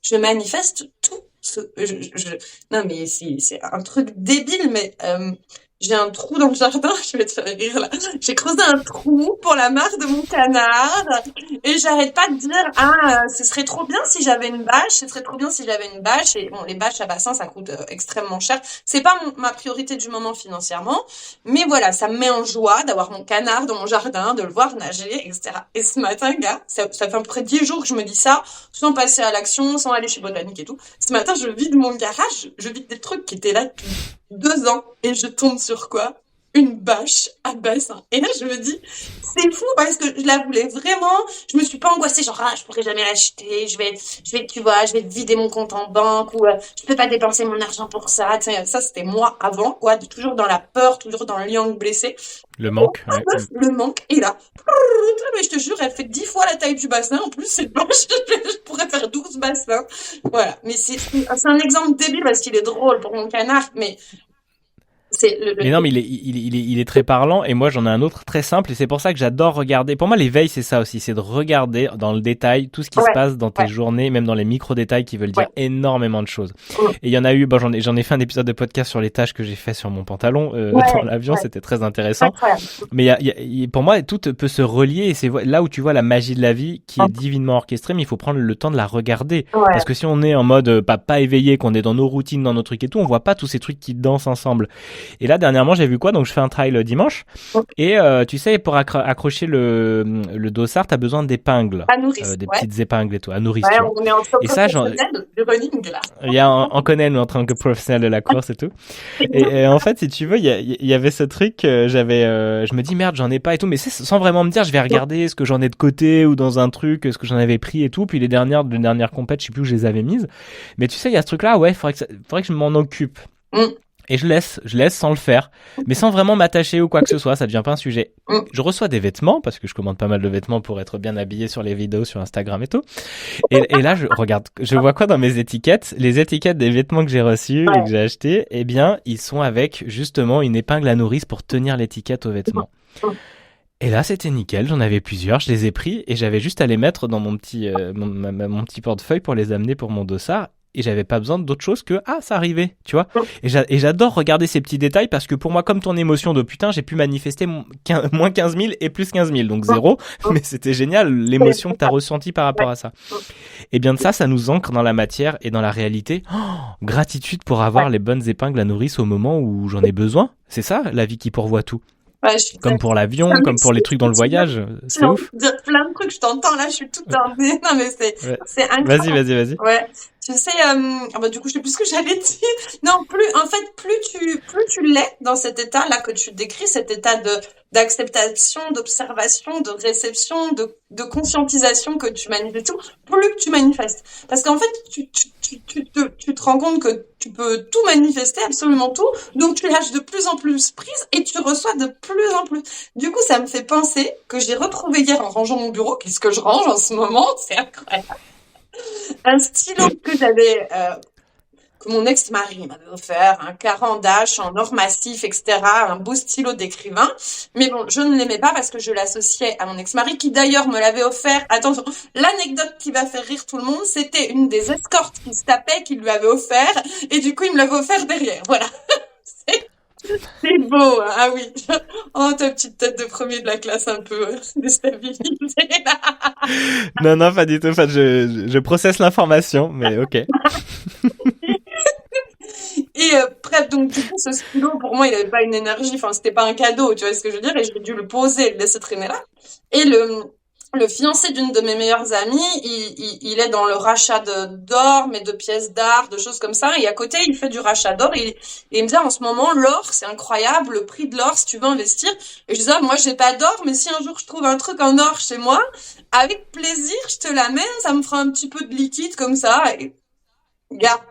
Je manifeste tout. Non mais c'est un truc débile, mais j'ai un trou dans le jardin, je vais te faire rire là. J'ai creusé un trou pour la marque de mon canard et j'arrête pas de dire ce serait trop bien si j'avais une bâche, ce serait trop bien si j'avais une bâche. Et bon, les bâches à bassin ça coûte extrêmement cher. C'est pas ma priorité du moment financièrement, mais voilà, ça me met en joie d'avoir mon canard dans mon jardin, de le voir nager, etc. Et ce matin, gars, ça fait à peu près 10 jours que je me dis ça, sans passer à l'action, sans aller chez Botanique et tout. Ce matin, je vide mon garage, je vide des trucs qui étaient là depuis 2 ans et je tombe sur quoi? Une bâche à bassin. Et là, je me dis, c'est fou parce que je la voulais vraiment. Je me suis pas angoissée, genre, je pourrais jamais l'acheter. Tu vois, je vais vider mon compte en banque ou je peux pas dépenser mon argent pour ça. Tu sais, ça, c'était moi avant, quoi, toujours dans la peur, toujours dans le lion blessé. le manque. Ouais. Le manque. Et là, mais je te jure, elle fait 10 fois la taille du bassin. En plus, cette bâche, je pourrais faire 12 bassins. Voilà. Mais c'est un exemple débile parce qu'il est drôle pour mon canard, mais mais non, mais il est très parlant, et moi j'en ai un autre très simple, et c'est pour ça que j'adore regarder. Pour moi, l'éveil, c'est ça aussi, c'est de regarder dans le détail tout ce qui se passe dans tes journées, même dans les micro-détails qui veulent dire énormément de choses. Et il y en a eu, j'en ai fait un épisode de podcast sur les tâches que j'ai fait sur mon pantalon dans l'avion, c'était très intéressant. Mais pour moi, tout peut se relier, et c'est là où tu vois la magie de la vie qui est divinement orchestrée, mais il faut prendre le temps de la regarder. Parce que si on est en mode pas éveillé, qu'on est dans nos routines, dans nos trucs et tout, on voit pas tous ces trucs qui dansent ensemble. Et là, dernièrement, j'ai vu quoi? Donc, je fais un trail dimanche. Et tu sais, pour accrocher le dossard, t'as besoin d'épingles. À nourrice, des petites épingles et tout. À nourrice, tu vois. On est en et ça, de running, là. On connaît, nous, en tant que professionnels de la course et tout. Et en fait, si tu veux, il y avait ce truc, je me dis, merde, j'en ai pas et tout. Mais c'est sans vraiment me dire, je vais regarder ce que j'en ai de côté ou dans un truc, ce que j'en avais pris et tout. Puis les dernières compètes, je sais plus où je les avais mises. Mais tu sais, il y a ce truc-là, faudrait que je m'en occupe. Et je laisse sans le faire, mais sans vraiment m'attacher ou quoi que ce soit, ça devient pas un sujet. Je reçois des vêtements, parce que je commande pas mal de vêtements pour être bien habillé sur les vidéos sur Instagram et tout. Et là, je vois quoi dans mes étiquettes? Les étiquettes des vêtements que j'ai reçus et que j'ai achetés, eh bien, ils sont avec justement une épingle à nourrice pour tenir l'étiquette aux vêtements. Et là, c'était nickel, j'en avais plusieurs, je les ai pris et j'avais juste à les mettre dans mon petit portefeuille pour les amener pour mon dossard. Et j'avais pas besoin d'autre chose que ça arrivait, tu vois. Et j'adore regarder ces petits détails parce que pour moi, comme ton émotion de putain, j'ai pu manifester moins 15 000 et plus 15 000, donc 0. Mais c'était génial l'émotion que t'as ressentie par rapport à ça. Et bien de ça nous ancre dans la matière et dans la réalité. Gratitude pour avoir les bonnes épingles à nourrice au moment où j'en ai besoin. C'est ça, la vie qui pourvoit tout. Comme pour l'avion, comme pour les trucs dans le voyage, c'est ouf. Dire plein de trucs, je t'entends là, je suis toute non mais c'est incroyable. Vas-y. Ouais. Tu sais, du coup, je sais plus ce que j'allais dire. Non, plus tu l'es dans cet état là que tu décris, cet état d'acceptation, d'observation, de réception, de conscientisation que tu manifestes tout, plus tu manifestes. Parce qu'en fait, tu te rends compte que tu peux tout manifester, absolument tout, donc tu lâches de plus en plus prise et tu reçois de plus en plus. Du coup, ça me fait penser que j'ai retrouvé hier en rangeant mon bureau, qu'est-ce que je range en ce moment, c'est incroyable. Un stylo que mon ex-mari m'avait offert, un carandache en or massif, etc., un beau stylo d'écrivain. Mais bon, je ne l'aimais pas parce que je l'associais à mon ex-mari, qui d'ailleurs me l'avait offert. Attention, l'anecdote qui va faire rire tout le monde, c'était une des escortes qui se tapait, qui lui avait offert, et du coup, il me l'avait offert derrière. Voilà. C'est beau, hein. Ah oui. Oh, ta petite tête de premier de la classe un peu déstabilisée. Non, non, pas du tout. Enfin, je processe l'information, mais ok. Et bref, donc du coup, ce stylo, pour moi, il avait pas une énergie, enfin, c'était pas un cadeau, tu vois ce que je veux dire, et j'ai dû le poser et le laisser traîner là. Et le fiancé d'une de mes meilleures amies, il est dans le rachat d'or, mais de pièces d'art, de choses comme ça, et à côté, il fait du rachat d'or, et il me dit, en ce moment, l'or, c'est incroyable, le prix de l'or, si tu veux investir. Et je dis, ah, moi, j'ai pas d'or, mais si un jour je trouve un truc en or chez moi, avec plaisir, je te l'amène, ça me fera un petit peu de liquide comme ça, et gars,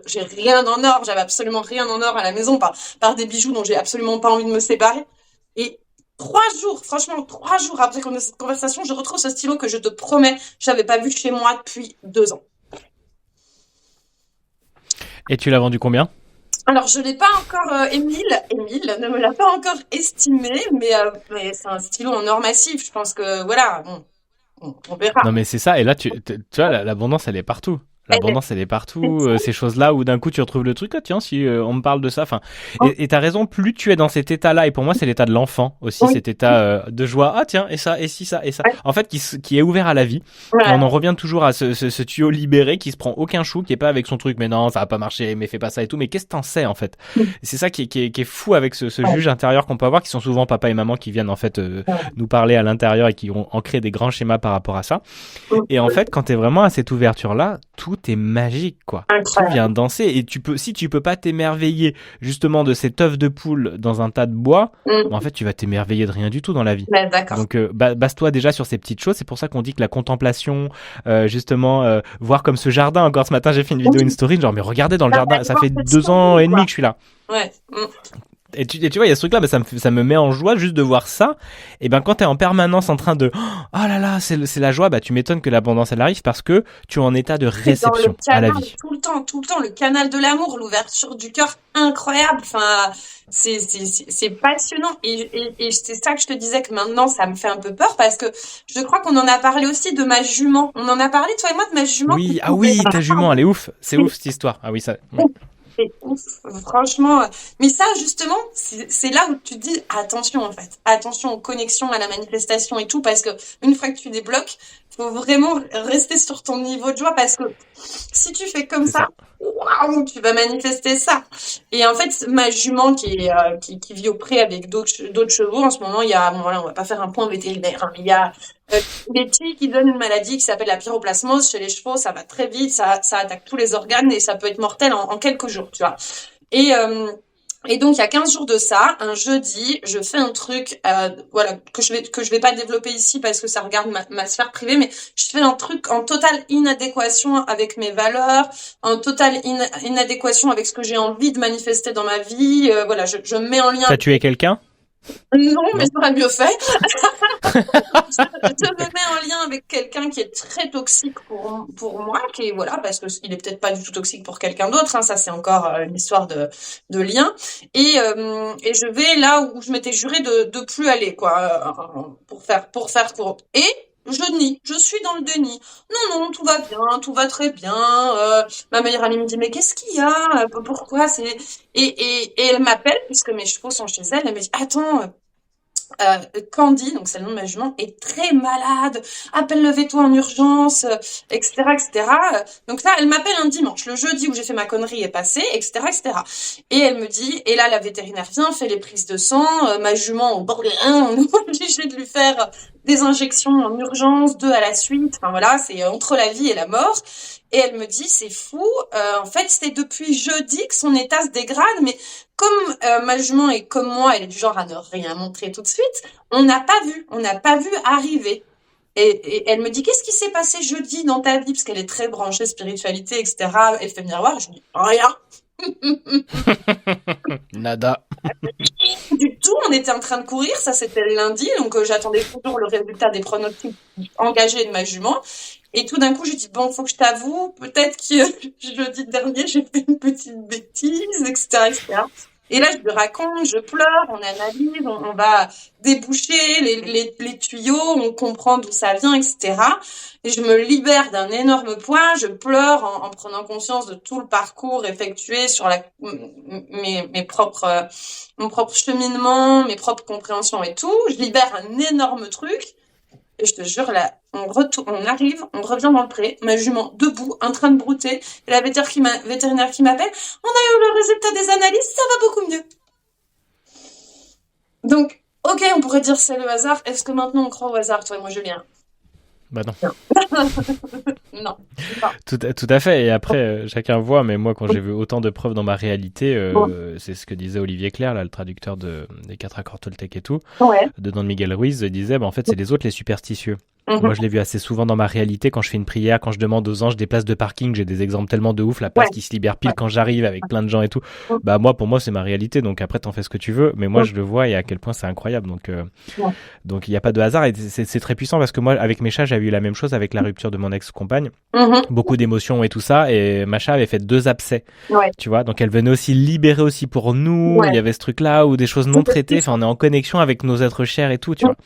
j'ai rien en or, j'avais absolument rien en or à la maison, par des bijoux dont j'ai absolument pas envie de me séparer. Et 3 jours, franchement, 3 jours après qu'on ait cette conversation, je retrouve ce stylo que je te promets, j'avais pas vu chez moi depuis 2 ans. Et tu l'as vendu combien? Alors, je l'ai pas encore, Émile ne me l'a pas encore estimé, mais c'est un stylo en or massif. Je pense que, voilà, bon, on verra. Non, mais c'est ça. Et là, tu vois, l'abondance, elle est partout. Eh, L'abondance, elle est c'est partout. ça. Ces choses-là où d'un coup tu retrouves le truc. Ah tiens, si on me parle de ça. Enfin, Oh, et t'as raison. Plus tu es dans cet état-là, et pour moi, c'est l'état de l'enfant aussi, oui, cet état de joie. Ah tiens, et ça, et si ça, et ça. ouais, En fait, qui est ouvert à la vie. Et on ouais, en revient toujours à ce tuyau libéré qui se prend aucun chou, qui est pas avec son truc. Mais non, ça va pas marcher. Mais fais pas ça et tout. Mais qu'est-ce que t'en sais en fait? Et c'est ça qui est fou avec ce ouais, juge intérieur qu'on peut avoir, qui sont souvent papa et maman qui viennent en fait ouais. nous parler à l'intérieur et qui ont ancré des grands schémas par rapport à ça. Et en fait, quand t'es vraiment à cette ouverture-là, tout est magique, quoi. Tout vient Incroyable. danser. Et si tu peux pas t'émerveiller justement de cet œuf de poule dans un tas de bois, bah, en fait, tu vas t'émerveiller de rien du tout dans la vie. Ben, d'accord. Donc, base-toi déjà sur ces petites choses. C'est pour ça qu'on dit que la contemplation, justement, voir comme ce jardin. Encore ce matin, j'ai fait une vidéo, une Oui, story, genre, mais regardez dans le ça va jardin. aller Ça voir fait cette 2 ans story, et demi quoi. que je suis là. Ouais. Et tu vois, il y a ce truc-là, bah, ça me met en joie juste de voir ça. Et ben, quand t'es en permanence en train de, oh là là, c'est la joie, bah, tu m'étonnes que l'abondance, elle arrive parce que tu es en état de C'est dans le réception à la canal vie. tout le temps, le canal de l'amour, l'ouverture du cœur incroyable. Enfin, c'est passionnant. Et c'est ça que je te disais que maintenant, ça me fait un peu peur parce que je crois qu'on en a parlé aussi de ma jument. On en a parlé, toi et moi, de ma jument qui Oui, ah pouvait. oui, ta jument, elle est ouf. C'est ouf, cette histoire. Ah oui, ça, ouais. C'est ouf, franchement. Mais ça, justement, c'est là où tu te dis attention, en fait. Attention aux connexions, à la manifestation et tout, parce que une fois que tu débloques, faut vraiment rester sur ton niveau de joie, parce que si tu fais comme C'est ça, ça. waouh, tu vas manifester ça. Et en fait, ma jument qui vit au pré avec d'autres chevaux, en ce moment, il y a, bon, voilà, on va pas faire un point vétérinaire, hein, mais il y a Betty qui donne une maladie qui s'appelle la pyroplasmose chez les chevaux, ça va très vite, ça attaque tous les organes et ça peut être mortel en quelques jours, tu vois. Et, euh, et donc, il y a 15 jours de ça, un jeudi, je fais un truc, voilà, que je vais pas développer ici parce que ça regarde ma sphère privée, mais je fais un truc en totale inadéquation avec mes valeurs, en totale inadéquation avec ce que j'ai envie de manifester dans ma vie. Voilà, je me mets en lien. T'as tué quelqu'un? Non, mais Non? j'aurais mieux fait. Je me mets en lien avec quelqu'un qui est très toxique pour moi, qui est, voilà, parce que il est peut-être pas du tout toxique pour quelqu'un d'autre, hein, ça c'est encore une histoire de lien. Et je vais là où je m'étais juré de plus aller, quoi, pour faire court. Et je nie, je suis dans le déni. Non, non, tout va bien, tout va très bien. Ma meilleure amie me dit, mais qu'est-ce qu'il y a? Pourquoi c'est... Et elle m'appelle, puisque mes chevaux sont chez elle, elle me dit, attends, Candy, donc c'est le nom de ma jument, est très malade. Appelle le toi en urgence, etc., etc. Donc là, elle m'appelle un dimanche. Le jeudi où j'ai fait ma connerie est passé, etc., etc. Et elle me dit, et là, la vétérinaire vient, fait les prises de sang. Ma jument au bord des reins, on est obligé de lui faire des injections en urgence, 2 à la suite. Enfin voilà, c'est entre la vie et la mort. Et elle me dit, c'est fou. En fait, c'est depuis jeudi que son état se dégrade, mais comme ma jument est comme moi, elle est du genre à ne rien montrer tout de suite, on n'a pas vu arriver. Et elle me dit, qu'est-ce qui s'est passé jeudi dans ta vie? Parce qu'elle est très branchée spiritualité, etc. Elle fait miroir, je dis, rien. Nada. Du tout, on était en train de courir, ça c'était le lundi, donc j'attendais toujours le résultat des pronostics engagés de ma jument. Et tout d'un coup, j'ai dit, bon, faut que je t'avoue, peut-être que jeudi dernier, j'ai fait une petite bêtise, etc., etc. Et là, je lui raconte, je pleure, on analyse, on va déboucher les tuyaux, on comprend d'où ça vient, etc. Et je me libère d'un énorme poids, je pleure en prenant conscience de tout le parcours effectué sur mes propres, mon propre cheminement, mes propres compréhensions et tout. Je libère un énorme truc. Et je te jure, là, on arrive, on revient dans le pré, ma jument debout, en train de brouter, et la vétérinaire qui m'appelle, on a eu le résultat des analyses, ça va beaucoup mieux. Donc, ok, on pourrait dire c'est le hasard. Est-ce que maintenant on croit au hasard, toi et moi, Julien? Bah non. Non. Tout à fait. Et après, chacun voit, mais moi, quand j'ai vu autant de preuves dans ma réalité, c'est ce que disait Olivier Clerc, là, le traducteur des 4 accords Toltec et tout, de Don Miguel Ruiz, disait, en fait, c'est les autres les superstitieux. Moi, je l'ai vu assez souvent dans ma réalité quand je fais une prière, quand je demande aux anges des places de parking. J'ai des exemples tellement de ouf, la place qui se libère pile quand j'arrive avec plein de gens et tout. Bah pour moi, c'est ma réalité. Donc après, t'en fais ce que tu veux. Mais moi, je le vois et à quel point c'est incroyable. Donc il n'y a pas de hasard et c'est très puissant parce que moi, avec mes chats, j'avais eu la même chose avec la rupture de mon ex-compagne. Beaucoup d'émotions et tout ça. Et ma chat avait fait 2 abcès. Tu vois, donc elle venait aussi libérer aussi pour nous. Il y avait ce truc-là ou des choses non traitées. Enfin, on est en connexion avec nos êtres chers et tout, tu vois.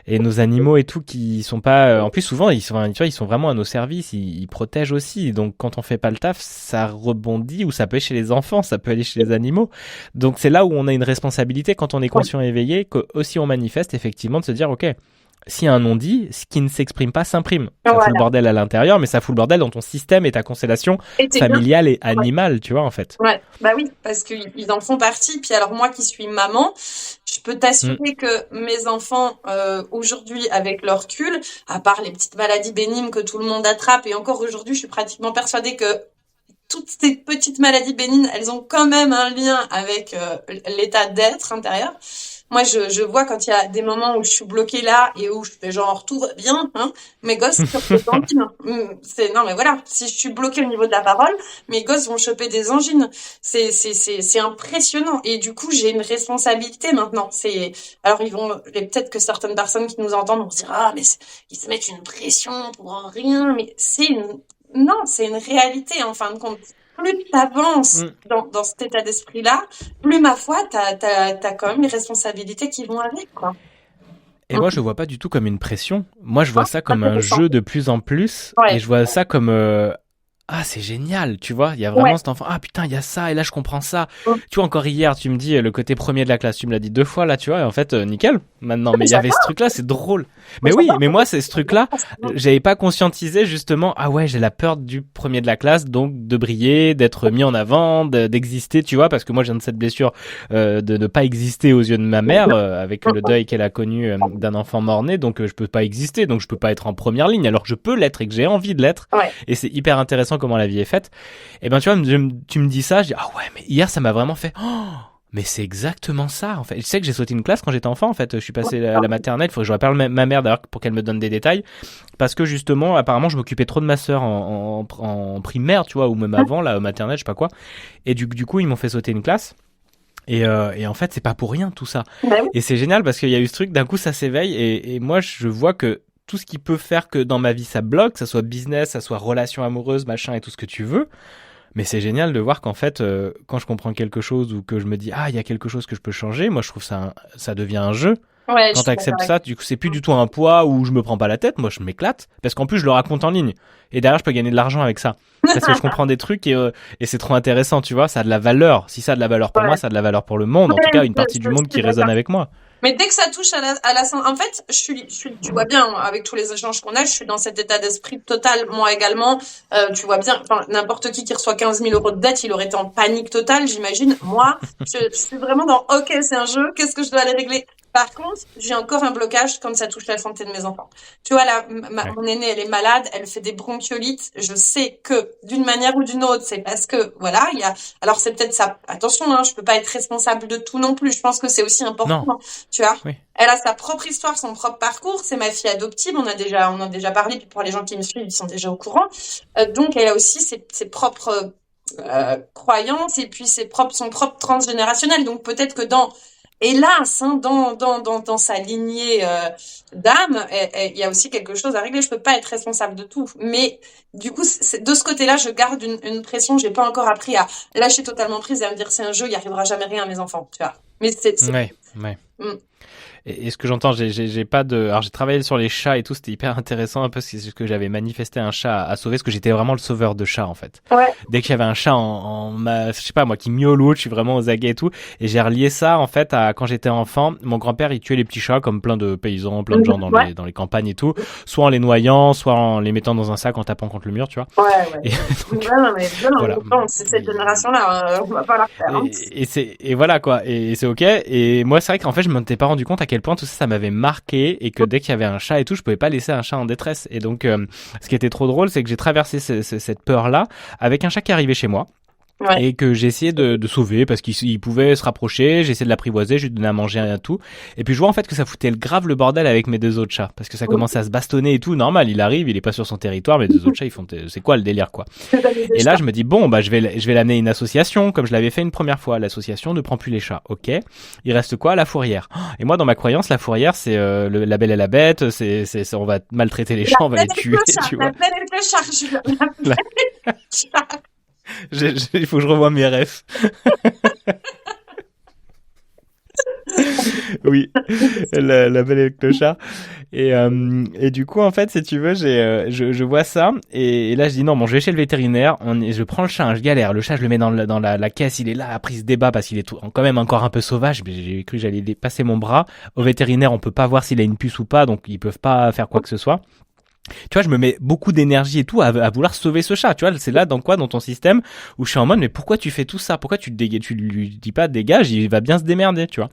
Et nos animaux et tout qui sont pas en plus souvent ils sont vraiment à nos services, ils protègent aussi, donc quand on fait pas le taf ça rebondit, ou ça peut aller chez les enfants, ça peut aller chez les animaux, donc c'est là où on a une responsabilité quand on est conscient et éveillé, que aussi on manifeste effectivement, de se dire ok, si un non-dit, ce qui ne s'exprime pas s'imprime. Ça fout le bordel à l'intérieur, mais ça fout le bordel dans ton système et ta constellation familiale et animale, tu vois, en fait. Bah oui, parce qu'ils en font partie. Puis alors moi qui suis maman, je peux t'assurer que mes enfants, aujourd'hui, avec leur recul, à part les petites maladies bénignes que tout le monde attrape, et encore aujourd'hui, je suis pratiquement persuadée que toutes ces petites maladies bénignes, elles ont quand même un lien avec l'état d'être intérieur. Moi, je vois quand il y a des moments où je suis bloquée là et où je fais genre tout va bien, hein, mes gosses chopent des angines. Non, mais voilà, si je suis bloquée au niveau de la parole, mes gosses vont choper des angines. C'est impressionnant. Et du coup, j'ai une responsabilité maintenant. Alors peut-être que certaines personnes qui nous entendent vont se dire, ah, mais ils se mettent une pression pour rien, mais non, c'est une réalité en fin de compte. Plus tu avances dans cet état d'esprit-là, plus, ma foi, t'as quand même les responsabilités qui vont avec, quoi. Et moi, je vois pas du tout comme une pression. Moi, je vois ça comme un jeu de plus en plus. Et je vois ça comme... ah, c'est génial, tu vois, il y a vraiment cet enfant, ah putain, il y a ça, et là je comprends ça. Tu vois, encore hier, tu me dis le côté premier de la classe, tu me l'as dit 2 fois là, tu vois, et en fait, nickel, maintenant, mais il y avait ce truc-là, c'est drôle. Mais oui, mais moi, c'est ce truc-là, j'avais pas conscientisé justement, ah ouais, j'ai la peur du premier de la classe, donc de briller, d'être mis en avant, d'exister, tu vois, parce que moi, je viens de cette blessure de ne pas exister aux yeux de ma mère, avec le deuil qu'elle a connu d'un enfant mort-né, donc je peux pas exister, donc je peux pas être en première ligne, alors que je peux l'être et que j'ai envie de l'être, et c'est hyper intéressant comment la vie est faite. Et ben tu vois, tu me dis ça, je dis ah ouais, mais hier ça m'a vraiment fait mais c'est exactement ça en fait. Je sais que j'ai sauté une classe quand j'étais enfant en fait, je suis passé à la maternelle, il faut que je rappelle ma mère d'ailleurs pour qu'elle me donne des détails, parce que justement apparemment je m'occupais trop de ma sœur en primaire, tu vois, ou même avant la maternelle, je sais pas quoi. Et du coup, ils m'ont fait sauter une classe. Et en fait, c'est pas pour rien tout ça. Et c'est génial parce qu'il y a eu ce truc, d'un coup ça s'éveille, et moi je vois que tout ce qui peut faire que dans ma vie ça bloque, ça soit business, ça soit relation amoureuse, machin et tout ce que tu veux. Mais c'est génial de voir qu'en fait, quand je comprends quelque chose ou que je me dis ah il y a quelque chose que je peux changer, moi je trouve ça devient un jeu. Quand t'acceptes ça, du coup c'est plus du tout un poids où je me prends pas la tête, moi je m'éclate parce qu'en plus je le raconte en ligne et derrière je peux gagner de l'argent avec ça parce que je comprends des trutrucs et c'est trop intéressant, tu vois, ça a de la valeur. Si ça a de la valeur pour moi, ça a de la valeur pour le monde, en tout cas une partie du monde qui résonne avec moi. Mais dès que ça touche à la en fait, tu vois bien, avec tous les échanges qu'on a, je suis dans cet état d'esprit total, moi également. Tu vois bien, enfin, n'importe qui reçoit 15 000 euros de dette, il aurait été en panique totale, j'imagine. Moi, je suis vraiment dans, ok, c'est un jeu, qu'est-ce que je dois aller régler? Par contre, j'ai encore un blocage quand ça touche la santé de mes enfants. Tu vois, là, mon aînée, elle est malade, elle fait des bronchiolites. Je sais que, d'une manière ou d'une autre, c'est parce que, voilà, alors c'est peut-être ça. Attention, hein, je peux pas être responsable de tout non plus. Je pense que c'est aussi important. Non. Tu vois. Oui. Elle a sa propre histoire, son propre parcours. C'est ma fille adoptive. On en a déjà parlé. Puis pour les gens qui me suivent, ils sont déjà au courant. Donc, elle a aussi ses propres, croyances et puis son propre transgénérationnel. Donc, peut-être que dans hélas, hein, dans sa lignée d'âme, il y a aussi quelque chose à régler. Je peux pas être responsable de tout. Mais du coup, de ce côté-là, je garde une pression. J'ai pas encore appris à lâcher totalement prise et à me dire c'est un jeu, il y arrivera jamais rien à mes enfants, tu vois. Mais Ouais, ouais. Mm. Et ce que j'entends, j'ai pas de. Alors j'ai travaillé sur les chats et tout, c'était hyper intéressant un peu ce que j'avais manifesté un chat à sauver, parce que j'étais vraiment le sauveur de chats en fait. Ouais. Dès qu'il y avait un chat je sais pas moi, qui miaule ou autre, je suis vraiment aux aguets et tout. Et j'ai relié ça en fait à quand j'étais enfant, mon grand-père il tuait les petits chats comme plein de paysans, plein de gens Ouais. dans les campagnes et tout, soit en les noyant, soit en les mettant dans un sac en tapant contre le mur, tu vois. Ouais. Et donc Ouais, non, mais voilà. bon, c'est cette génération-là, on va pas la refaire. Hein. Et voilà quoi, et c'est ok. Et moi c'est vrai qu'en fait je m'étais pas rendu compte à quel point tout ça m'avait marqué, et que dès qu'il y avait un chat et tout, je pouvais pas laisser un chat en détresse. Et donc ce qui était trop drôle, c'est que j'ai traversé cette peur là avec un chat qui arrivait chez moi. Ouais. Et que j'ai essayé de sauver parce qu'il pouvait se rapprocher, j'ai essayé de l'apprivoiser, je lui donnais à manger et tout. Et puis je vois en fait que ça foutait grave le bordel avec mes deux autres chats, parce que ça commençait à se bastonner et tout. Normal, il arrive, il est pas sur son territoire, mais les deux autres chats ils font c'est quoi le délire quoi. Et là je me dis bon bah je vais l'amener à une association comme je l'avais fait une première fois. L'association ne prend plus les chats, ok. Il reste quoi? La fourrière. Et moi dans ma croyance la fourrière c'est la Belle et la Bête, c'est on va maltraiter les chats, on va les tuer, tu vois. La belle et le chat, la belle et le chat. Il faut que je revoie mes refs. Oui, la Belle et le Clochard. Et du coup, en fait, si tu veux, je vois ça. Et là, je dis non, bon, je vais chez le vétérinaire. Je prends le chat, hein, je galère. Le chat, je le mets dans la caisse. Il est là, après, il se débat parce qu'il est quand même encore un peu sauvage. J'ai cru que j'allais passer mon bras. Au vétérinaire, on peut pas voir s'il a une puce ou pas, donc ils peuvent pas faire quoi que ce soit. Tu vois, je me mets beaucoup d'énergie et tout à vouloir sauver ce chat. Tu vois, c'est là dans ton système où je suis en mode, mais pourquoi tu fais tout ça? Pourquoi tu lui dis pas dégage, il va bien se démerder, tu vois.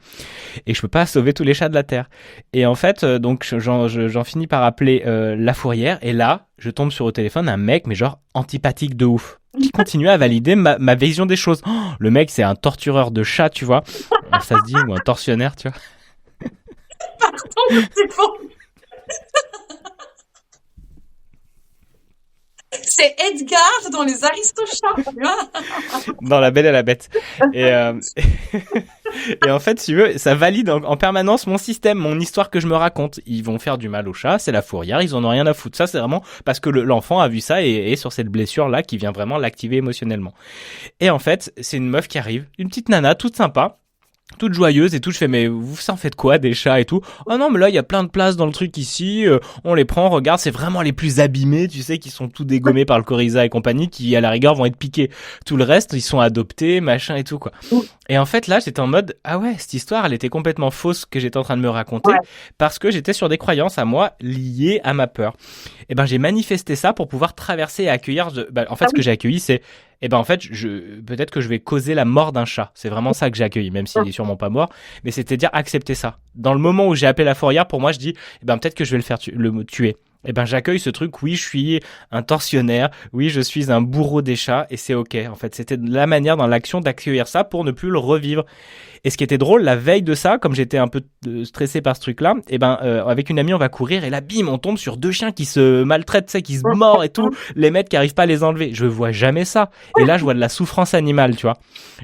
Et je peux pas sauver tous les chats de la terre. Et en fait, donc j'en finis par appeler la fourrière. Et là, je tombe sur au téléphone un mec, mais genre antipathique de ouf, qui continue à valider ma vision des choses. Oh, le mec, c'est un tortureur de chats, tu vois. Ça se dit, ou un tortionnaire, tu vois. Pardon, c'est bon. C'est Edgar dans les Aristochats, tu vois. Dans La Belle et la Bête. Et, et en fait, si tu veux, ça valide en permanence mon système, mon histoire que je me raconte. Ils vont faire du mal au chat, c'est la fourrière, ils en ont rien à foutre. Ça, c'est vraiment parce que l'enfant a vu ça et est sur cette blessure-là qui vient vraiment l'activer émotionnellement. Et en fait, c'est une meuf qui arrive, une petite nana toute sympa, toute joyeuse et tout. Je fais mais vous ça en faites quoi des chats et tout? Oh non mais là il y a plein de places dans le truc ici, on les prend, regarde, c'est vraiment les plus abîmés, tu sais, qui sont tout dégommés par le coryza et compagnie, qui à la rigueur vont être piqués. Tout le reste ils sont adoptés, machin et tout quoi. Et en fait là j'étais en mode ah ouais, cette histoire elle était complètement fausse que j'étais en train de me raconter, parce que j'étais sur des croyances à moi liées à ma peur. Et ben j'ai manifesté ça pour pouvoir traverser et accueillir en fait ce que j'ai accueilli c'est en fait, peut-être que je vais causer la mort d'un chat. C'est vraiment ça que j'ai accueilli, même s'il est sûrement pas mort. Mais c'est-à-dire accepter ça. Dans le moment où j'ai appelé la fourrière, pour moi, je dis, peut-être que je vais le tuer. J'accueille ce truc. Oui, je suis un tortionnaire. Oui, je suis un bourreau des chats, et c'est ok. En fait, c'était la manière dans l'action d'accueillir ça pour ne plus le revivre. Et ce qui était drôle, la veille de ça, comme j'étais un peu stressé par ce truc-là, avec une amie, on va courir et là, bim, on tombe sur deux chiens qui se maltraitent, tu sais, qui se mordent et tout. Les mecs qui arrivent pas à les enlever. Je vois jamais ça. Et là, je vois de la souffrance animale, tu vois.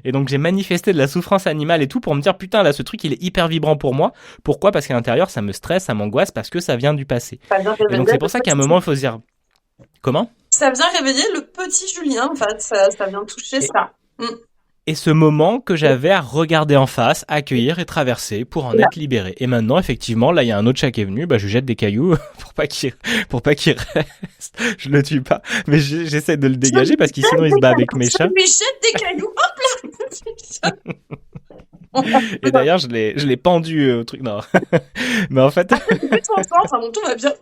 Et donc, j'ai manifesté de la souffrance animale et tout pour me dire, putain, là, ce truc, il est hyper vibrant pour moi. Pourquoi? Parce qu'à l'intérieur, ça me stresse, ça m'angoisse parce que ça vient du passé. Et donc, c'est pour ça qu'à un moment, il faut se dire, comment? Ça vient réveiller le petit Julien, en fait. Ça vient toucher ça. Et ce moment que j'avais à regarder en face, accueillir et traverser pour en être libéré. Et maintenant, effectivement, là, il y a un autre chat qui est venu, je jette des cailloux pour pas qu'il reste. Je le tue pas, mais j'essaie de le dégager parce qu'il sinon il se bat avec mes chats. Mais jette des cailloux, hop là. Et d'ailleurs, je l'ai pendu au truc. Non. Mais en fait. Tout va bien.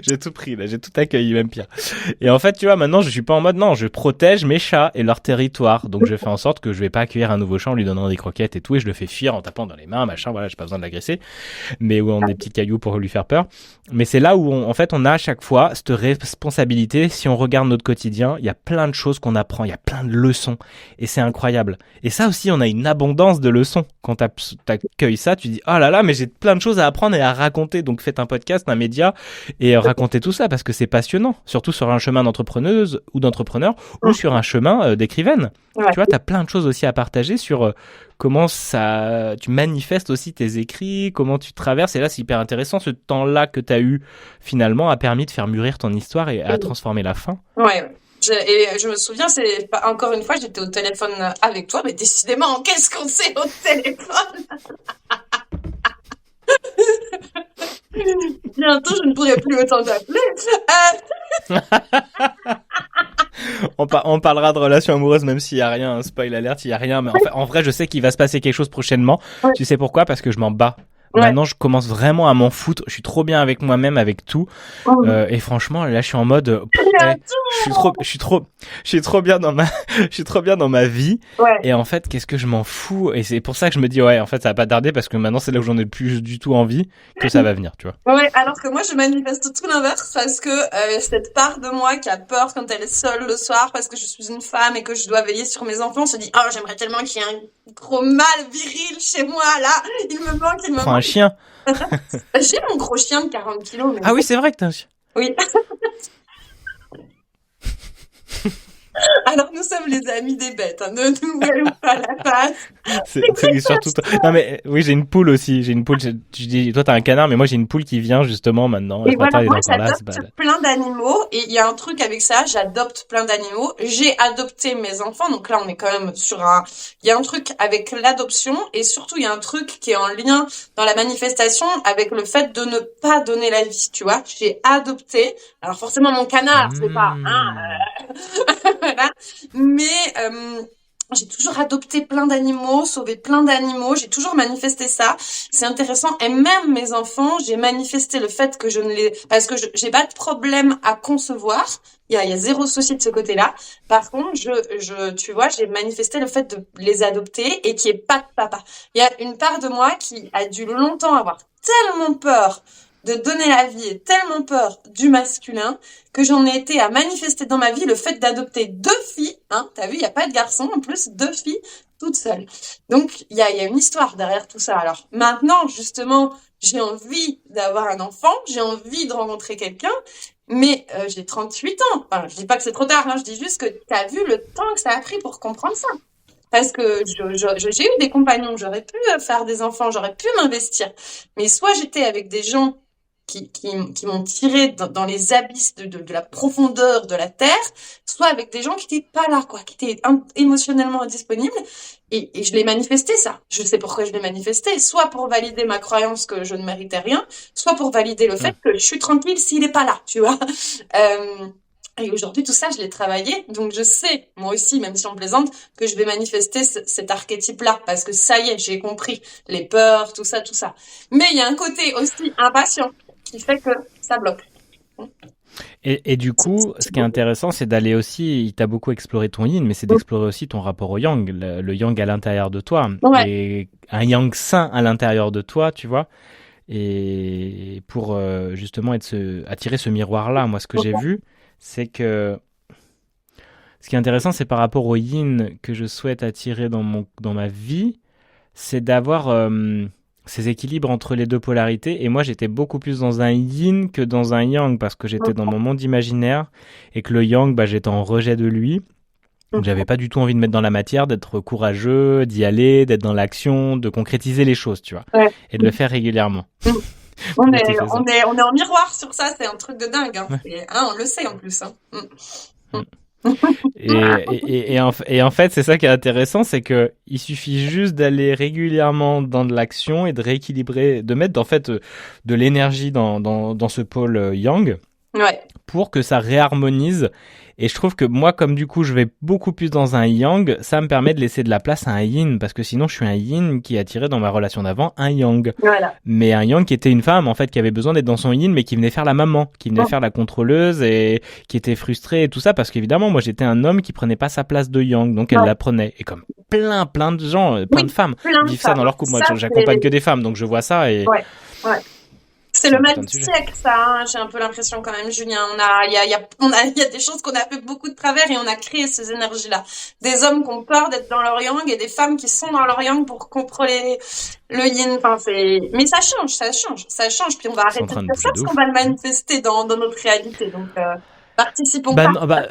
J'ai tout pris, là, j'ai tout accueilli, même pire. Et en fait, tu vois, maintenant, je suis pas en mode, non, je protège mes chats et leur territoire. Donc, je fais en sorte que je vais pas accueillir un nouveau chat en lui donnant des croquettes et tout, et je le fais fuir en tapant dans les mains, machin, voilà, j'ai pas besoin de l'agresser. Mais où on a des petits cailloux pour lui faire peur. Mais c'est là où, en fait, on a à chaque fois cette responsabilité. Si on regarde notre quotidien, il y a plein de choses qu'on apprend, il y a plein de leçons. Et c'est incroyable. Et ça aussi, on a une abondance de leçons. Quand t'accueilles ça, tu dis, oh là là, mais j'ai plein de choses à apprendre et à raconter. Donc, faites un podcast, un média. et raconter tout ça parce que c'est passionnant, surtout sur un chemin d'entrepreneuse ou d'entrepreneur ou sur un chemin d'écrivaine. Ouais. Tu vois, t'as plein de choses aussi à partager sur comment ça, tu manifestes aussi tes écrits, comment tu traverses. Et là, c'est hyper intéressant. Ce temps-là que t'as eu, finalement, a permis de faire mûrir ton histoire et à transformer la fin. Ouais. Et je me souviens, encore une fois, j'étais au téléphone avec toi, mais décidément, qu'est-ce qu'on s'est au téléphone? Bientôt, je ne pourrai plus autant t'appeler. On parlera de relations amoureuses, même s'il y a rien, spoil alert, il y a rien. Mais en vrai, je sais qu'il va se passer quelque chose prochainement. Ouais. Tu sais pourquoi? Parce que je m'en bats. Ouais. Maintenant, je commence vraiment à m'en foutre. Je suis trop bien avec moi-même, avec tout. Et franchement, là, je suis en mode, je suis trop bien je suis trop bien dans ma vie. Ouais. Et en fait, qu'est-ce que je m'en fous? Et c'est pour ça que je me dis, ouais, en fait, ça va pas tarder parce que maintenant, c'est là où j'en ai plus du tout envie que ça va venir, tu vois. Ouais, alors que moi, je manifeste tout l'inverse parce que cette part de moi qui a peur quand elle est seule le soir parce que je suis une femme et que je dois veiller sur mes enfants se dit, oh, j'aimerais tellement qu'il y ait un gros mâle viril chez moi, là. Il me manque. Prends un chien. J'ai mon gros chien de 40 kilos. Mais... Ah oui, c'est vrai que t'as un chien. Oui. Alors, nous sommes les amis des bêtes, hein. Ne nous voilons pas la face. C'est surtout toi. Non, mais oui, j'ai une poule aussi. J'ai une poule. Tu dis, toi, t'as un canard, mais moi, j'ai une poule qui vient justement maintenant. Et voilà, moi, j'adopte plein d'animaux. Et il y a un truc avec ça, j'adopte plein d'animaux. J'ai adopté mes enfants. Donc là, on est quand même sur il y a un truc avec l'adoption. Et surtout, il y a un truc qui est en lien dans la manifestation avec le fait de ne pas donner la vie, tu vois. J'ai adopté. Alors forcément, mon canard, c'est pas... Voilà. Mais j'ai toujours adopté plein d'animaux, sauvé plein d'animaux, j'ai toujours manifesté ça. C'est intéressant. Et même mes enfants, j'ai manifesté le fait que parce que j'ai pas de problème à concevoir. Il y a zéro souci de ce côté-là. Par contre, tu vois, j'ai manifesté le fait de les adopter et qu'il n'y ait pas de papa. Il y a une part de moi qui a dû longtemps avoir tellement peur de donner la vie et tellement peur du masculin que j'en ai été à manifester dans ma vie le fait d'adopter 2 filles, hein, t'as vu, il n'y a pas de garçon, en plus 2 filles toutes seules. Donc il y a une histoire derrière tout ça. Alors maintenant, justement, j'ai envie d'avoir un enfant, j'ai envie de rencontrer quelqu'un, mais j'ai 38 ans. Enfin, je dis pas que c'est trop tard, hein, je dis juste que t'as vu le temps que ça a pris pour comprendre ça. Parce que j'ai eu des compagnons, j'aurais pu faire des enfants, j'aurais pu m'investir. Mais soit j'étais avec des gens qui m'ont tiré dans les abysses de la profondeur de la terre, soit avec des gens qui étaient pas là, quoi, qui étaient émotionnellement indisponibles. Et je l'ai manifesté, ça. Je sais pourquoi je l'ai manifesté. Soit pour valider ma croyance que je ne méritais rien, soit pour valider le fait que je suis tranquille s'il est pas là, tu vois. Et aujourd'hui, tout ça, je l'ai travaillé. Donc, je sais, moi aussi, même si on plaisante, que je vais manifester cet archétype-là. Parce que ça y est, j'ai compris les peurs, tout ça, tout ça. Mais il y a un côté aussi impatient qui fait que ça bloque. Et du coup, ce qui est intéressant, c'est d'aller aussi, il t'a beaucoup exploré ton yin, mais c'est d'explorer aussi ton rapport au yang, le yang à l'intérieur de toi. Ouais. Et un yang sain à l'intérieur de toi, tu vois. Et pour justement attirer ce miroir-là, moi, ce que j'ai vu, c'est que ce qui est intéressant, c'est par rapport au yin que je souhaite attirer dans ma vie, c'est d'avoir ces équilibres entre les deux polarités. Et moi, j'étais beaucoup plus dans un yin que dans un yang parce que j'étais dans mon monde imaginaire et que le yang, j'étais en rejet de lui. Donc, j'avais pas du tout envie de mettre dans la matière, d'être courageux, d'y aller, d'être dans l'action, de concrétiser les choses, tu vois, et de le faire régulièrement. On est en miroir sur ça, c'est un truc de dingue. Hein. Ouais. On le sait en plus. Hein. Et en fait, c'est ça qui est intéressant, c'est que il suffit juste d'aller régulièrement dans de l'action et de rééquilibrer, de mettre en fait de l'énergie dans ce pôle yang, pour que ça réharmonise. Et je trouve que moi, comme du coup, je vais beaucoup plus dans un yang, ça me permet de laisser de la place à un yin, parce que sinon, je suis un yin qui attirait dans ma relation d'avant un yang. Voilà. Mais un yang qui était une femme, en fait, qui avait besoin d'être dans son yin, mais qui venait faire la maman, qui venait faire la contrôleuse et qui était frustrée et tout ça, parce qu'évidemment, moi, j'étais un homme qui prenait pas sa place de yang, donc elle la prenait. Et comme plein de gens, plein de femmes vivent ça dans leur couple. Moi, j'accompagne que des femmes, donc je vois ça et... C'est le mal putain de du sujet. siècle, ça, hein. J'ai un peu l'impression quand même, Julien. Il y a des choses qu'on a fait beaucoup de travers et on a créé ces énergies-là. Des hommes qui ont peur d'être dans leur yang et des femmes qui sont dans leur yang pour contrôler le yin. Enfin, mais ça change. Puis on va C'est en arrêter de train de faire ça bouger de parce qu'on ouf. va le manifester dans notre réalité. Donc, participons Bah, pas. non, bah,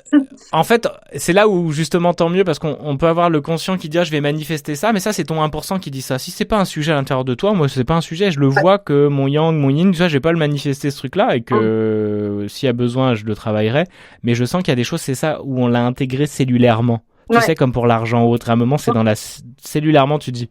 en fait, c'est là où justement tant mieux parce qu'on peut avoir le conscient qui dit ah, je vais manifester ça, mais ça c'est ton 1% qui dit ça. Si c'est pas un sujet à l'intérieur de toi, moi c'est pas un sujet, je le vois que mon yang, mon yin, tu vois, je vais pas le manifester ce truc-là et que s'il y a besoin, je le travaillerai. Mais je sens qu'il y a des choses, c'est ça où on l'a intégré cellulairement. Tu sais, comme pour l'argent ou autre, à un moment c'est dans la cellulairement tu dis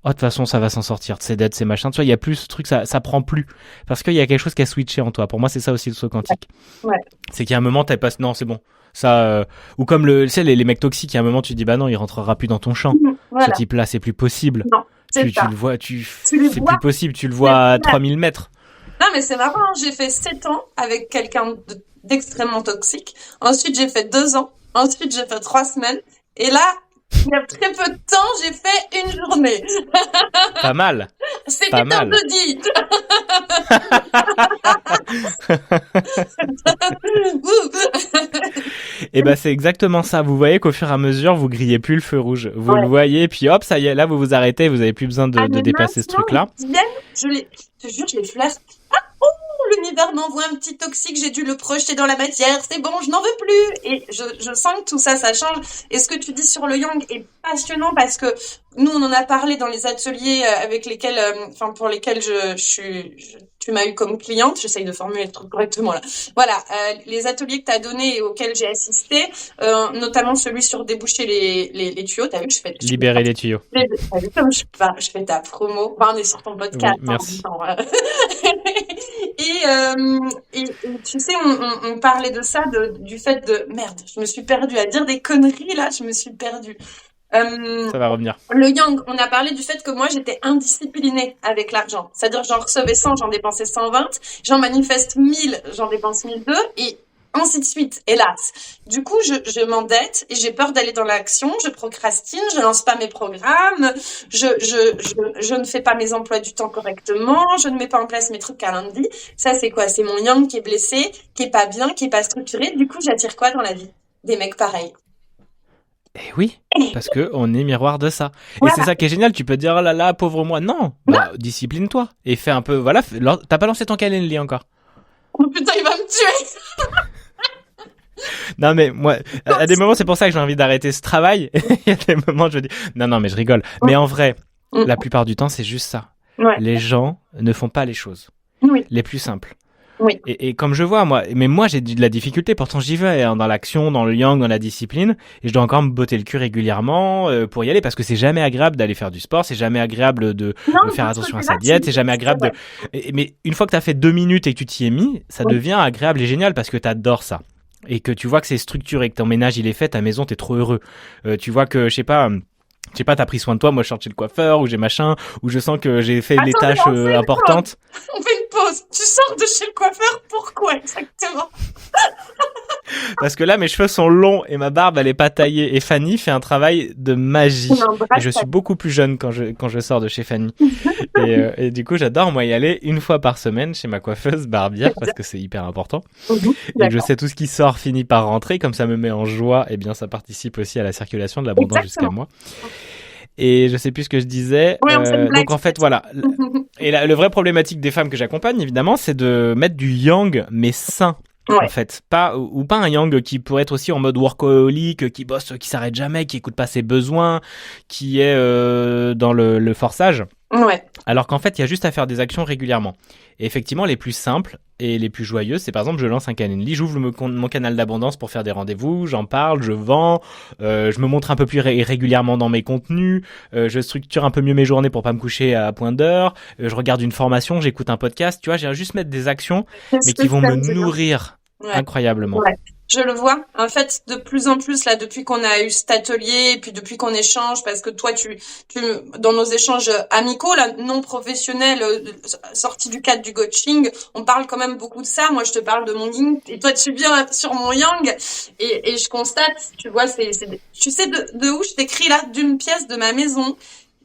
oh de toute façon ça va s'en sortir, ces dettes, ces machins, tu vois, il y a plus ce truc, ça prend plus parce qu'il y a quelque chose qui a switché en toi. Pour moi c'est ça aussi le saut quantique. Ouais. C'est qu'il y a un moment t'as pas non c'est bon ça ou comme tu sais les mecs toxiques, il y a un moment tu dis bah non il rentrera plus dans ton champ. Voilà. Ce type là c'est plus possible. Non, tu ça. le vois Tu le c'est vois. plus possible, tu le vois à 3000 mètres. Non, mais c'est marrant, hein. J'ai fait 7 ans avec quelqu'un d'extrêmement toxique. Ensuite, j'ai fait 2 ans. Ensuite, j'ai fait 3 semaines. Et là, il y a très peu de temps, j'ai fait une journée. Pas mal. C'était Pas un mal. jeudi. Et ben c'est exactement ça. Vous voyez qu'au fur et à mesure, vous grillez plus le feu rouge. Vous le voyez, puis hop, ça y est, là vous vous arrêtez, vous avez plus besoin de dépasser ce truc-là. Je te jure, je les flaire. Ah, oh, l'univers m'envoie un petit toxique, j'ai dû le projeter dans la matière, c'est bon, je n'en veux plus. Et je sens que tout ça, ça change. Et ce que tu dis sur le yang est passionnant parce que nous, on en a parlé dans les ateliers avec lesquels, pour lesquels tu m'as eu comme cliente. J'essaye de formuler le truc correctement là. Voilà, les ateliers que tu as donnés et auxquels j'ai assisté, notamment celui sur déboucher les tuyaux. T'as vu que je fais libérer les tuyaux. T'as vu comme je fais ta promo. Enfin, on est sur ton podcast. Oui, merci. Et tu sais, on parlait de ça, du fait de merde. Je me suis perdue à dire des conneries là. Je me suis perdue. Ça va revenir. Le yang, on a parlé du fait que moi j'étais indisciplinée avec l'argent. C'est-à-dire j'en recevais 100, j'en dépensais 120, j'en manifeste 1000, j'en dépense 1002 et ainsi de suite, hélas. Du coup, je m'endette et j'ai peur d'aller dans l'action, je procrastine, je lance pas mes programmes, je ne fais pas mes emplois du temps correctement, je ne mets pas en place mes trucs à lundi. Ça, c'est quoi? C'est mon yang qui est blessé, qui est pas bien, qui est pas structuré. Du coup, j'attire quoi dans la vie? Des mecs pareils. Eh oui, parce que on est miroir de ça. Voilà. Et c'est ça qui est génial. Tu peux dire oh là là, pauvre moi. Non, bah, discipline-toi et fais un peu. Voilà, t'as pas lancé ton calendrier encore. Oh putain, il va me tuer. Non mais moi, à des moments c'est pour ça que j'ai envie d'arrêter ce travail. Il y a des moments je dis non mais je rigole. Mais en vrai, la plupart du temps c'est juste ça. Ouais. Les gens ne font pas les choses les plus simples. Oui. Et comme je vois, moi j'ai de la difficulté, pourtant j'y vais hein, dans l'action, dans le yang, dans la discipline, et je dois encore me botter le cul régulièrement pour y aller, parce que c'est jamais agréable d'aller faire du sport, c'est jamais agréable de faire attention à sa diète, c'est jamais agréable mais une fois que t'as fait 2 minutes et que tu t'y es mis, ça devient agréable et génial parce que t'adores ça. Et que tu vois que c'est structuré, que ton ménage il est fait, ta maison t'es trop heureux. Tu vois que, je sais pas, t'as pris soin de toi, moi je sors chez le coiffeur, ou j'ai machin, ou je sens que j'ai fait les tâches importantes. On fait une pause. Tu sors de chez le coiffeur, pourquoi exactement? Parce que là, mes cheveux sont longs et ma barbe, elle est pas taillée. Et Fanny fait un travail de magie. Et je suis beaucoup plus jeune quand je sors de chez Fanny. Et du coup, j'adore, moi, y aller une fois par semaine chez ma coiffeuse barbière parce que c'est hyper important. Et que je sais tout ce qui sort finit par rentrer. Comme ça me met en joie, et bien, ça participe aussi à la circulation de l'abondance jusqu'à moi. Et je sais plus ce que je disais. Donc en fait, voilà. Et le vrai problématique des femmes que j'accompagne, évidemment, c'est de mettre du yang, mais sain. En fait, pas un yang qui pourrait être aussi en mode workaholic, qui bosse, qui s'arrête jamais, qui écoute pas ses besoins, qui est dans le forçage. Ouais. Alors qu'en fait, il y a juste à faire des actions régulièrement. Et effectivement, les plus simples et les plus joyeuses, c'est par exemple, je lance un Calendly, j'ouvre mon canal d'abondance pour faire des rendez-vous, j'en parle, je vends, je me montre un peu plus régulièrement dans mes contenus, je structure un peu mieux mes journées pour pas me coucher à point d'heure, je regarde une formation, j'écoute un podcast, tu vois, j'ai juste mettre des actions, mais qui vont me nourrir incroyablement. Ouais. Je le vois. En fait, de plus en plus, là, depuis qu'on a eu cet atelier, et puis depuis qu'on échange, parce que toi, tu, dans nos échanges amicaux, là, non professionnels, sortis du cadre du coaching, on parle quand même beaucoup de ça. Moi, je te parle de mon yin, et toi, tu viens sur mon yang, et je constate, tu vois, tu sais de où je t'écris là, d'une pièce de ma maison.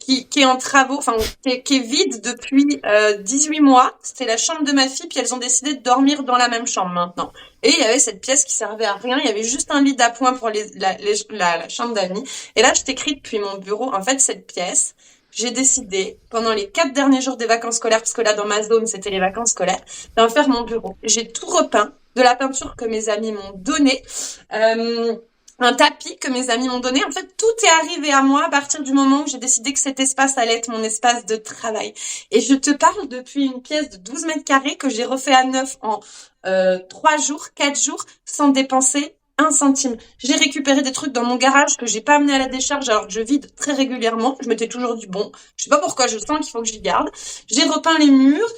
qui est en travaux, enfin qui est vide depuis 18 mois. C'était la chambre de ma fille, puis elles ont décidé de dormir dans la même chambre maintenant. Et il y avait cette pièce qui servait à rien. Il y avait juste un lit d'appoint pour la chambre d'amis. Et là, je t'écris depuis mon bureau. En fait, cette pièce, j'ai décidé, pendant les 4 derniers jours des vacances scolaires, parce que là, dans ma zone, c'était les vacances scolaires, d'en faire mon bureau. J'ai tout repeint, de la peinture que mes amis m'ont donnée, un tapis que mes amis m'ont donné. En fait, tout est arrivé à moi à partir du moment où j'ai décidé que cet espace allait être mon espace de travail. Et je te parle depuis une pièce de 12 mètres carrés que j'ai refait à neuf en 3 jours, 4 jours, sans dépenser un centime. J'ai récupéré des trucs dans mon garage que j'ai pas amené à la décharge alors que je vide très régulièrement. Je m'étais toujours dit bon, je sais pas pourquoi, je sens qu'il faut que j'y garde. J'ai repeint les murs,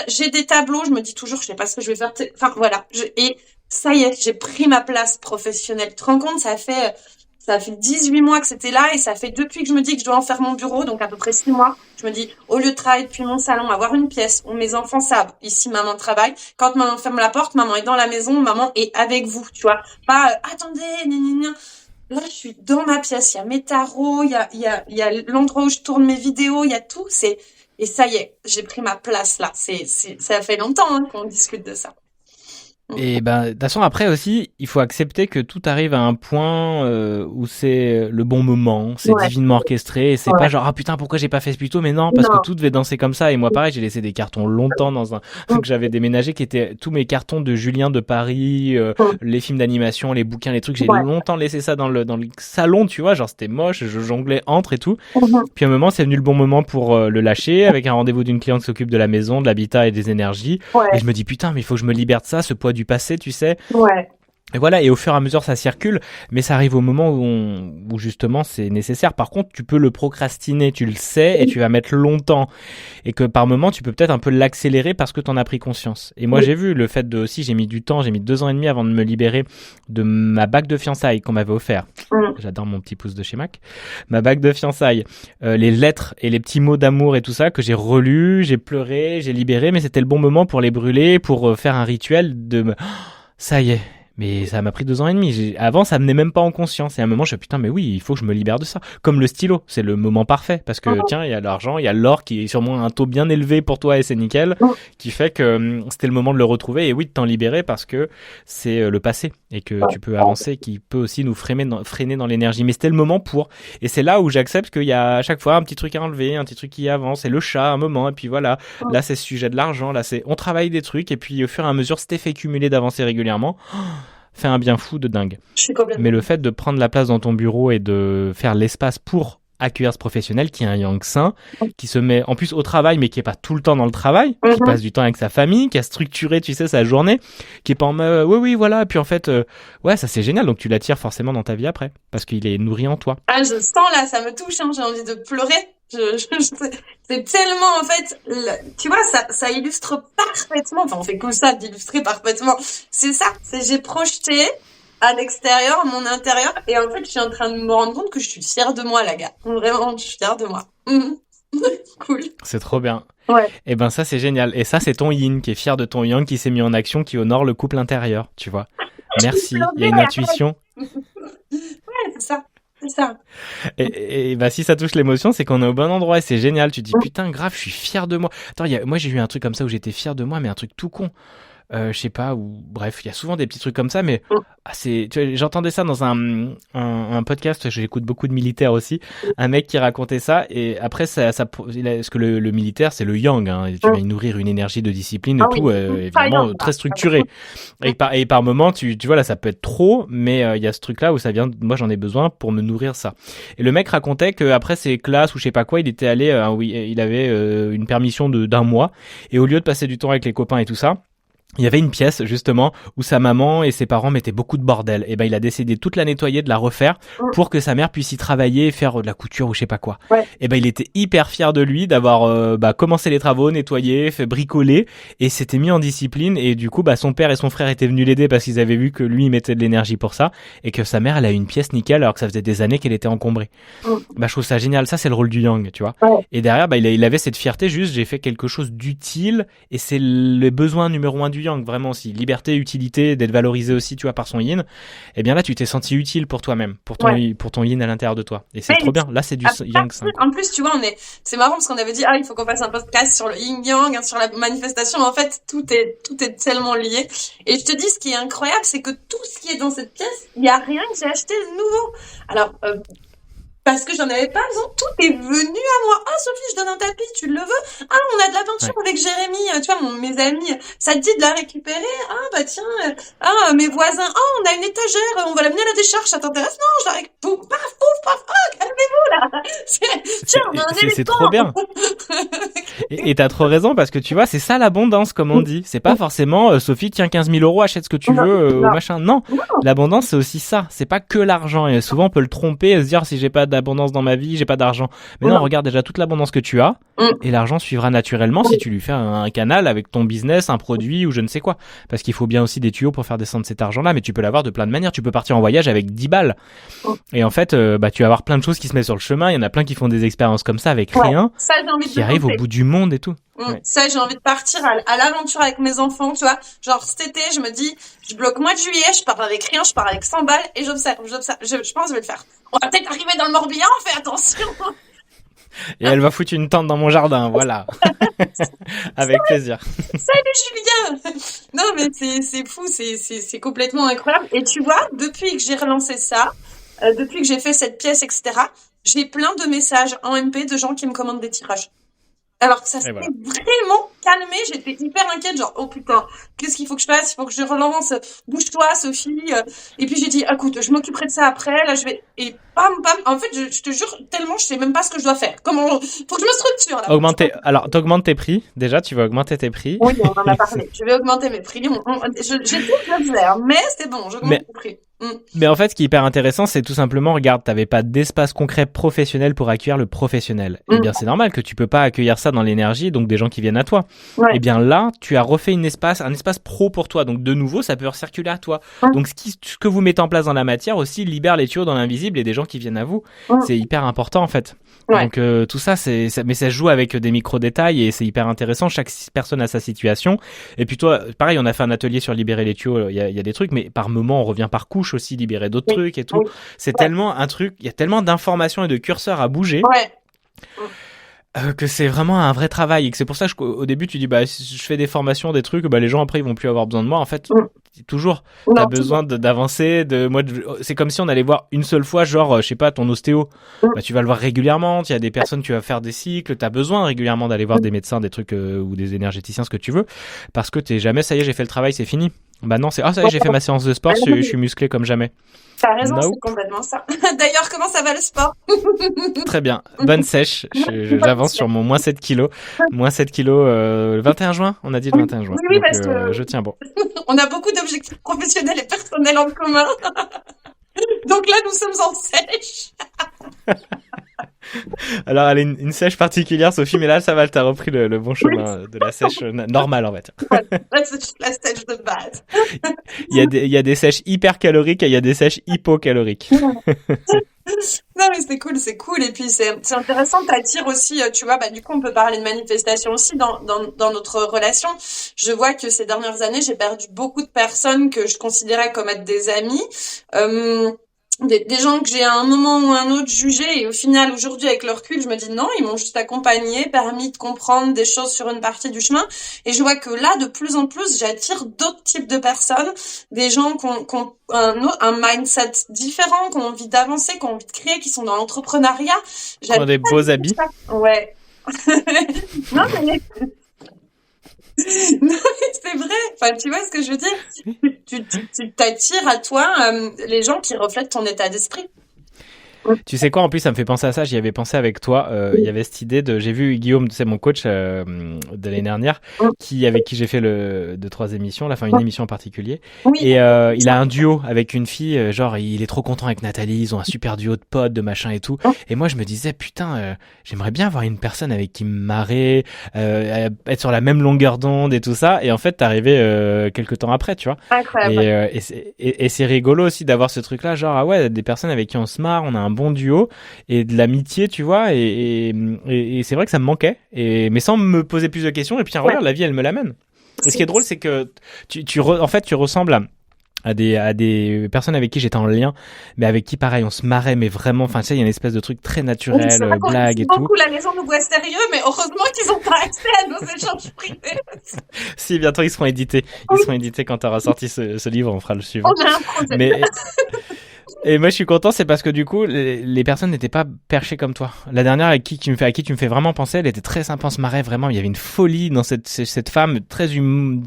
j'ai des tableaux, je me dis toujours je sais pas ce que je vais faire. Enfin voilà, et ça y est, j'ai pris ma place professionnelle. Tu te rends compte, ça fait 18 mois que c'était là et ça fait depuis que je me dis que je dois en faire mon bureau, donc à peu près 6 mois. Je me dis, au lieu de travailler depuis mon salon, avoir une pièce où mes enfants savent, ici maman travaille. Quand maman ferme la porte, maman est dans la maison, maman est avec vous, tu vois. Pas, attendez, gna. Là, je suis dans ma pièce, il y a mes tarots, il y a l'endroit où je tourne mes vidéos, il y a tout, et ça y est, j'ai pris ma place là. Ça fait longtemps qu'on discute de ça. Et ben, de toute façon, après aussi, il faut accepter que tout arrive à un point où c'est le bon moment, c'est divinement orchestré, et c'est pas genre ah putain pourquoi j'ai pas fait ce plus tôt, mais non parce que tout devait danser comme ça. Et moi pareil, j'ai laissé des cartons longtemps dans un que j'avais déménagé, qui étaient tous mes cartons de Julien de Paris, les films d'animation, les bouquins, les trucs. J'ai longtemps laissé ça dans le salon, tu vois, genre c'était moche, je jonglais entre et tout. Puis à un moment, c'est venu le bon moment pour le lâcher, avec un rendez-vous d'une cliente qui s'occupe de la maison, de l'habitat et des énergies. Et je me dis putain, mais il faut que je me libère de ça, ce poids du passé, tu sais. Et voilà, et au fur et à mesure ça circule, mais ça arrive au moment où justement c'est nécessaire. Par contre, tu peux le procrastiner, tu le sais, et tu vas mettre longtemps. Et que par moment, tu peux peut-être un peu l'accélérer parce que t'en as pris conscience. Et moi, j'ai vu le fait de aussi, j'ai mis du temps, j'ai mis 2 ans et demi avant de me libérer de ma bague de fiançailles qu'on m'avait offert. J'adore mon petit pouce de chez Mac. Ma bague de fiançailles, les lettres et les petits mots d'amour et tout ça que j'ai relus, j'ai pleuré, j'ai libéré, mais c'était le bon moment pour les brûler, pour faire un rituel de ça y est. Mais ça m'a pris 2 ans et demi. Avant, ça venait même pas en conscience. Et à un moment, je me suis dit, putain, mais oui, il faut que je me libère de ça. Comme le stylo, c'est le moment parfait. Parce que, tiens, il y a l'argent, il y a l'or qui est sûrement un taux bien élevé pour toi et c'est nickel. Qui fait que c'était le moment de le retrouver. Et oui, de t'en libérer parce que c'est le passé. Et que tu peux avancer, qui peut aussi nous freiner dans l'énergie. Mais c'était le moment pour. Et c'est là où j'accepte qu'il y a à chaque fois un petit truc à enlever, un petit truc qui avance. Et le chat, un moment. Et puis voilà. Là, c'est ce sujet de l'argent. Là, on travaille des trucs. Et puis, au fur et à mesure, cet effet cumulé d'avancer régulièrement, fait un bien fou de dingue. Mais le fait de prendre la place dans ton bureau et de faire l'espace pour accueillir ce professionnel qui est un yang sain, qui se met en plus au travail mais qui est pas tout le temps dans le travail, qui passe du temps avec sa famille, qui a structuré, tu sais, sa journée, qui est pas en mode oui voilà, puis en fait ouais, ça c'est génial, donc tu l'attires forcément dans ta vie après parce qu'il est nourri en toi. Ah, je sens là, ça me touche, hein, j'ai envie de pleurer. C'est tellement, en fait, tu vois, ça illustre parfaitement, enfin, on fait que ça d'illustrer parfaitement. C'est ça, j'ai projeté à l'extérieur, mon intérieur, et en fait, je suis en train de me rendre compte que je suis fière de moi, la gars. Vraiment, je suis fière de moi. Cool. C'est trop bien. Et ben ça, c'est génial. Et ça, c'est ton yin qui est fier de ton yang, qui s'est mis en action, qui honore le couple intérieur, tu vois. Merci. Il y a une intuition. C'est ça. C'est ça. Et bah si ça touche l'émotion, c'est qu'on est au bon endroit et c'est génial. Tu te dis putain grave, je suis fier de moi. Attends, moi j'ai eu un truc comme ça où j'étais fier de moi, mais un truc tout con. Je sais pas, ou bref, il y a souvent des petits trucs comme ça, mais tu vois, j'entendais ça dans un podcast, j'écoute beaucoup de militaires aussi, un mec qui racontait ça, et après parce que le militaire c'est le yang, hein, et tu vas y nourrir une énergie de discipline et tout, évidemment très structuré, et par moment tu vois là ça peut être trop, mais il y a ce truc là où ça vient, moi j'en ai besoin pour me nourrir ça. Et le mec racontait que après ses classes ou je sais pas quoi, il était allé, il avait une permission d'un mois, et au lieu de passer du temps avec les copains et tout ça, il y avait une pièce justement où sa maman et ses parents mettaient beaucoup de bordel. Et ben il a décidé de toute la nettoyer, de la refaire pour que sa mère puisse y travailler, faire de la couture ou je sais pas quoi. Et ben il était hyper fier de lui d'avoir commencé les travaux, nettoyé, fait bricoler et s'était mis en discipline. Et du coup son père et son frère étaient venus l'aider parce qu'ils avaient vu que lui il mettait de l'énergie pour ça et que sa mère elle a eu une pièce nickel alors que ça faisait des années qu'elle était encombrée. Je trouve ça génial. Ça c'est le rôle du yang, tu vois. Et derrière il avait cette fierté, juste j'ai fait quelque chose d'utile et c'est le besoin numéro 1 du du yang, vraiment aussi. Liberté, utilité, d'être valorisé aussi, tu vois, par son yin. Eh bien là, tu t'es senti utile pour toi-même, pour ton yin à l'intérieur de toi. Et c'est trop bien. Là, c'est du yang 5. En plus, tu vois, c'est marrant parce qu'on avait dit, il faut qu'on fasse un podcast sur le yin yang, hein, sur la manifestation. En fait, tout est tellement lié. Et je te dis, ce qui est incroyable, c'est que tout ce qui est dans cette pièce, il y a rien que j'ai acheté de nouveau. Alors, parce que j'en avais pas besoin, tout est venu à moi. Ah, Sophie, je donne un tapis, tu le veux? Ah, on a de la peinture avec Jérémy, tu vois, mes amis, ça te dit de la récupérer? Ah, bah tiens, mes voisins, on a une étagère, on va l'amener à la décharge, ça t'intéresse? Non, je la récupère. Pouf, paf, pouf, paf, calmez-vous, là. Tiens, on a un éléphant. C'est trop bien. Et t'as trop raison, parce que tu vois, c'est ça l'abondance, comme on dit. C'est pas forcément, Sophie, tiens, 15 000 euros, achète ce que tu veux, machin. Non. L'abondance, c'est aussi ça. C'est pas que l'argent. Et souvent, on peut le tromper et se dire, si j'ai pas d'abondance dans ma vie, j'ai pas d'argent. Mais non, regarde déjà toute l'abondance que tu as, et l'argent suivra naturellement si tu lui fais un canal avec ton business, un produit ou je ne sais quoi. Parce qu'il faut bien aussi des tuyaux pour faire descendre cet argent-là, mais tu peux l'avoir de plein de manières. Tu peux partir en voyage avec 10 balles. Et en fait, tu vas avoir plein de choses qui se mettent sur le chemin. Il y en a plein qui font des expériences comme ça avec rien, ça, j'ai envie qui arrivent au bout du monde et tout. Ça, j'ai envie de partir à l'aventure avec mes enfants, tu vois. Genre, cet été, je me dis, je bloque mois de juillet, je pars avec rien, je pars avec 100 balles et j'observe. Je pense que je vais le faire. On va peut-être arriver dans le Morbihan, fais attention. Et elle va foutre une tente dans mon jardin, voilà. Avec plaisir. Salut Julien. Non, mais c'est fou, c'est complètement incroyable. Et tu vois, depuis que j'ai relancé ça, depuis que j'ai fait cette pièce, etc., j'ai plein de messages en MP de gens qui me commandent des tirages. Alors que ça s'est vraiment calmé, j'étais hyper inquiète, genre, oh putain, qu'est-ce qu'il faut que je fasse? Il faut que je relance, bouge-toi, Sophie. Et puis j'ai dit, écoute, je m'occuperai de ça après, là je vais... Et bam, en fait, je te jure, tellement, je sais même pas ce que je dois faire. Faut que je me structure, là. Alors, t'augmentes tes prix, déjà, tu vas augmenter tes prix. Oui, on en a parlé. Je vais augmenter mes prix. J'ai tout le faire, mais c'est bon, j'augmente mes prix. Mais en fait, ce qui est hyper intéressant, c'est tout simplement, regarde, t'avais pas d'espace concret professionnel pour accueillir le professionnel. Eh bien, c'est normal que tu peux pas accueillir ça dans l'énergie, donc des gens qui viennent à toi. Eh bien, là, tu as refait un espace pro pour toi. Donc, de nouveau, ça peut recirculer à toi. Donc, ce que vous mettez en place dans la matière aussi libère les tuyaux dans l'invisible et des gens qui viennent à vous. C'est hyper important, en fait. Donc, tout ça, mais ça se joue avec des micro-détails et c'est hyper intéressant. Chaque personne a sa situation. Et puis toi, pareil, on a fait un atelier sur libérer les tuyaux. Il y a des trucs, mais par moment, on revient par couche aussi, libérer d'autres trucs et tout. C'est tellement un truc, il y a tellement d'informations et de curseurs à bouger. Que c'est vraiment un vrai travail et que c'est pour ça qu'au début tu dis si je fais des formations, des trucs, les gens après ils vont plus avoir besoin de moi. En fait, toujours t'as besoin d'avancer. C'est comme si on allait voir une seule fois, genre je sais pas, ton ostéo, tu vas le voir régulièrement. Il y a des personnes, tu vas faire des cycles, t'as besoin régulièrement d'aller voir des médecins, des trucs ou des énergéticiens, ce que tu veux, parce que t'es jamais ça y est, j'ai fait le travail, c'est fini. Non, c'est ça y est, j'ai fait ma séance de sport, je suis musclé comme jamais. T'as raison, c'est complètement ça. D'ailleurs, comment ça va le sport? Très bien, bonne sèche. J'avance sur mon moins 7 kilos. Moins 7 kilos le 21 juin, on a dit le 21 juin. Oui, donc, parce que je tiens bon. On a beaucoup d'objectifs professionnels et personnels en commun. Donc là, nous sommes en sèche. Alors, elle a une sèche particulière, Sophie, mais là, ça va, t'as repris le bon chemin de la sèche normale, en fait. La sèche de base. Il y a des sèches hyper caloriques et il y a des sèches hypocaloriques. Non, mais c'est cool. Et puis, c'est intéressant, t'attires aussi, tu vois, du coup, on peut parler de manifestation aussi dans notre relation. Je vois que ces dernières années, j'ai perdu beaucoup de personnes que je considérais comme être des amis. Des gens que j'ai à un moment ou un autre jugés et au final aujourd'hui avec le recul je me dis non, ils m'ont juste accompagné, permis de comprendre des choses sur une partie du chemin et je vois que là de plus en plus j'attire d'autres types de personnes, des gens qui ont un mindset différent, qui ont envie d'avancer, qui ont envie de créer, qui sont dans l'entrepreneuriat. Qui ont des beaux habits. Ouais. Non mais non, c'est vrai. Enfin, tu vois ce que je veux dire? Tu t'attires à toi les gens qui reflètent ton état d'esprit. Tu sais quoi, en plus, ça me fait penser à ça. J'y avais pensé avec toi. Il y avait cette idée j'ai vu Guillaume, c'est mon coach de l'année dernière, avec qui j'ai fait 2-3 émissions, une émission en particulier. Oui. Et il a un duo avec une fille, genre il est trop content avec Nathalie, ils ont un super duo de potes, de machin et tout. Et moi, je me disais, putain, j'aimerais bien avoir une personne avec qui me marrer, être sur la même longueur d'onde et tout ça. Et en fait, t'es arrivé quelques temps après, tu vois. Incroyable. Et c'est rigolo aussi d'avoir ce truc-là, genre des personnes avec qui on se marre, on a un bon duo et de l'amitié, tu vois, et c'est vrai que ça me manquait, mais sans me poser plus de questions. Et puis regarde, la vie, elle me l'amène. Et ce qui est drôle, c'est que en fait, tu ressembles à des personnes avec qui j'étais en lien, mais avec qui, pareil, on se marrait, mais vraiment, enfin, tu sais, il y a une espèce de truc très naturel, blague et tout. Beaucoup la maison nous voit sérieux, mais heureusement qu'ils n'ont pas accès à nos échanges privés. Si, bientôt, ils seront édités. Ils seront édités quand t'auras sorti ce livre, on fera le suivant. On a un projet. Mais, et moi, je suis content, c'est parce que du coup, les personnes n'étaient pas perchées comme toi. La dernière à qui tu me fais vraiment penser, elle était très sympa, on se marrait vraiment. Il y avait une folie dans cette femme,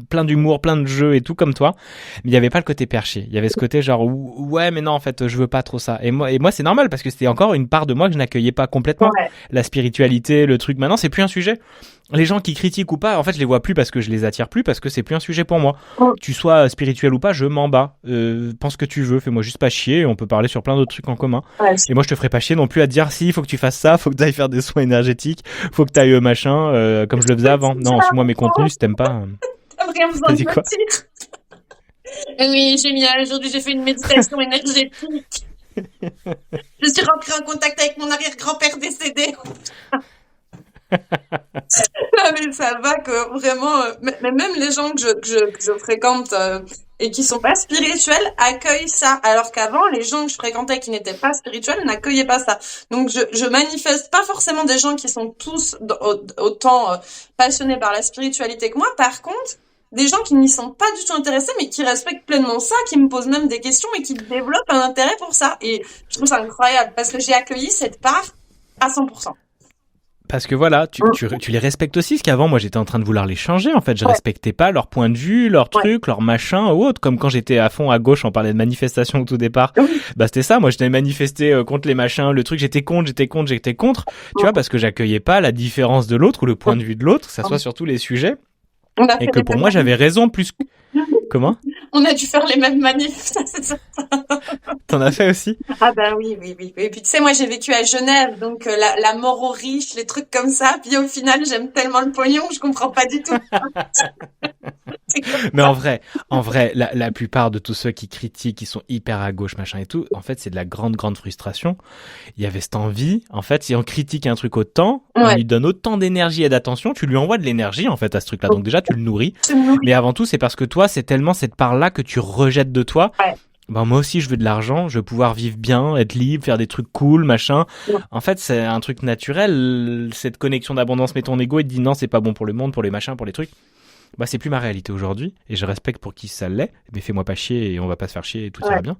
plein d'humour, plein de jeux et tout comme toi. Mais il y avait pas le côté perché. Il y avait ce côté genre, ouais, mais non, en fait, je veux pas trop ça. Et moi, c'est normal parce que c'était encore une part de moi que je n'accueillais pas complètement. Ouais. La spiritualité, le truc. Maintenant, c'est plus un sujet. Les gens qui critiquent ou pas, en fait, je les vois plus parce que je les attire plus, parce que c'est plus un sujet pour moi. Tu sois spirituel ou pas, je m'en bats. Pense ce que tu veux, fais-moi juste pas chier, on peut parler sur plein d'autres trucs en commun. Ouais, et moi, je te ferai pas chier non plus à te dire, si, faut que tu fasses ça, faut que tu ailles faire des soins énergétiques, faut que tu ailles machin, comme je le faisais avant. Non, suis-moi mes contenus, si t'aimes pas. T'as rien besoin de me dire. Oui, aujourd'hui, j'ai fait une méditation énergétique. Je suis rentrée en contact avec mon arrière-grand-père décédé. Non, mais ça va que vraiment, mais même les gens que je fréquente et qui sont pas spirituels accueillent ça, alors qu'avant, les gens que je fréquentais qui n'étaient pas spirituels n'accueillaient pas ça. Donc, je manifeste pas forcément des gens qui sont tous autant passionnés par la spiritualité que moi. Par contre, des gens qui n'y sont pas du tout intéressés, mais qui respectent pleinement ça, qui me posent même des questions et qui développent un intérêt pour ça. Et je trouve ça incroyable parce que j'ai accueilli cette part à 100%. Parce que voilà, tu les respectes aussi, parce qu'avant, moi, j'étais en train de vouloir les changer, en fait. Je respectais pas leur point de vue, leur truc, leur machin ou autre. Comme quand j'étais à fond à gauche, on parlait de manifestation au tout départ. Bah, c'était ça. Moi, j'étais manifesté contre les machins, le truc, j'étais contre. Tu vois, parce que j'accueillais pas la différence de l'autre ou le point de vue de l'autre, que ça soit sur tous les sujets. Et que pour moi, j'avais raison plus. Comment? On a dû faire les mêmes manifs, ça c'est ça. T'en as fait aussi? Ah ben oui. Et puis tu sais, moi j'ai vécu à Genève, donc la mort aux riches, les trucs comme ça. Puis au final, j'aime tellement le pognon, je comprends pas du tout. Mais en vrai, la plupart de tous ceux qui critiquent, qui sont hyper à gauche, machin et tout, en fait, c'est de la grande frustration. Il y avait cette envie. En fait, si on critique un truc autant, on lui donne autant d'énergie et d'attention, tu lui envoies de l'énergie, en fait, à ce truc-là. Donc déjà, tu le nourris. Mais avant tout, c'est parce que toi, c'est tellement cette part-là que tu rejettes de toi. Ouais. Ben, moi aussi, je veux de l'argent, je veux pouvoir vivre bien, être libre, faire des trucs cool, machin. Ouais. En fait, c'est un truc naturel, cette connexion d'abondance. Mais ton ego, il te dit non, c'est pas bon pour le monde, pour les machins, pour les trucs. Bah, c'est plus ma réalité aujourd'hui, et je respecte pour qui ça l'est, mais fais-moi pas chier et on va pas se faire chier et tout ira bien.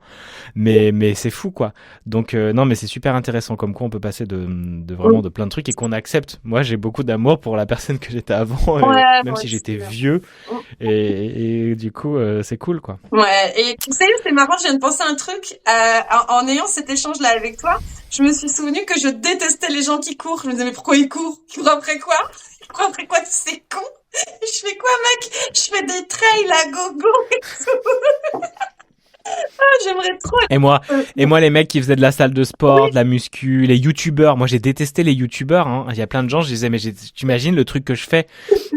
Mais c'est fou, quoi. Donc, non, mais c'est super intéressant, comme quoi on peut passer de vraiment de plein de trucs et qu'on accepte. Moi, j'ai beaucoup d'amour pour la personne que j'étais avant, même si j'étais vieux, et du coup, c'est cool, quoi. Ouais, et tu sais, c'est marrant, je viens de penser à un truc, en ayant cet échange-là avec toi, je me suis souvenu que je détestais les gens qui courent. Je me disais, mais pourquoi ils courent? Ils courent après quoi? Ils courent après quoi, c'est con? Je fais quoi, mec? Je fais des trails à gogo et tout. Ah, j'aimerais trop. Et moi, les mecs qui faisaient de la salle de sport, de la muscu, les youtubeurs. Moi, j'ai détesté les youtubeurs, hein. Il y a plein de gens, je disais, mais t'imagines le truc que je fais?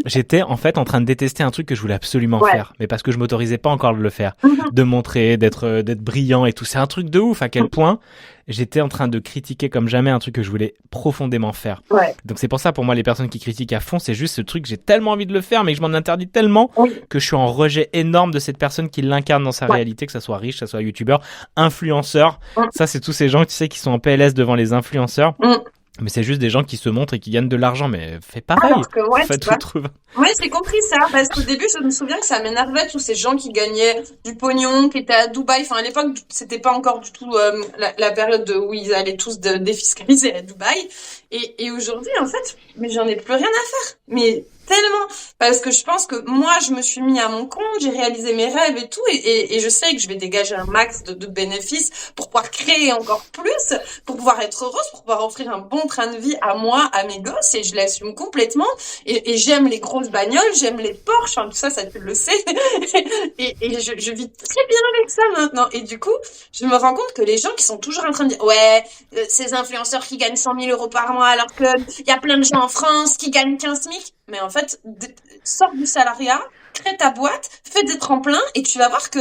J'étais, en fait, en train de détester un truc que je voulais absolument faire. Mais parce que je m'autorisais pas encore de le faire. De montrer, d'être brillant et tout. C'est un truc de ouf, à quel point j'étais en train de critiquer comme jamais un truc que je voulais profondément faire. Ouais. Donc c'est pour ça, pour moi, les personnes qui critiquent à fond, c'est juste ce truc, j'ai tellement envie de le faire, mais que je m'en interdis tellement que je suis en rejet énorme de cette personne qui l'incarne dans sa réalité, que ça soit riche, que ça soit youtubeur, influenceur. Ça, c'est tous ces gens, tu sais, qui sont en PLS devant les influenceurs. Mais c'est juste des gens qui se montrent et qui gagnent de l'argent, mais fais pareil. Alors que moi, Ouais, j'ai compris ça, parce qu'au début, je me souviens que ça m'énervait, tous ces gens qui gagnaient du pognon, qui étaient à Dubaï. Enfin, à l'époque, c'était pas encore du tout la période où ils allaient tous défiscaliser à Dubaï. Et aujourd'hui, en fait, mais j'en ai plus rien à faire. Mais tellement, parce que je pense que moi, je me suis mis à mon compte, j'ai réalisé mes rêves et tout, et je sais que je vais dégager un max de bénéfices pour pouvoir créer encore plus, pour pouvoir être heureuse, pour pouvoir offrir un bon train de vie à moi, à mes gosses, et je l'assume complètement. Et j'aime les grosses bagnoles, j'aime les Porsche, enfin, tout ça, tu le sais. et je vis très bien avec ça maintenant. Et du coup, je me rends compte que les gens qui sont toujours en train de dire, ouais, ces influenceurs qui gagnent 100 000 euros par mois, alors que il y a plein de gens en France qui gagnent 15 SMIC. Mais en fait, sors du salariat, crée ta boîte, fais des tremplins et tu vas voir que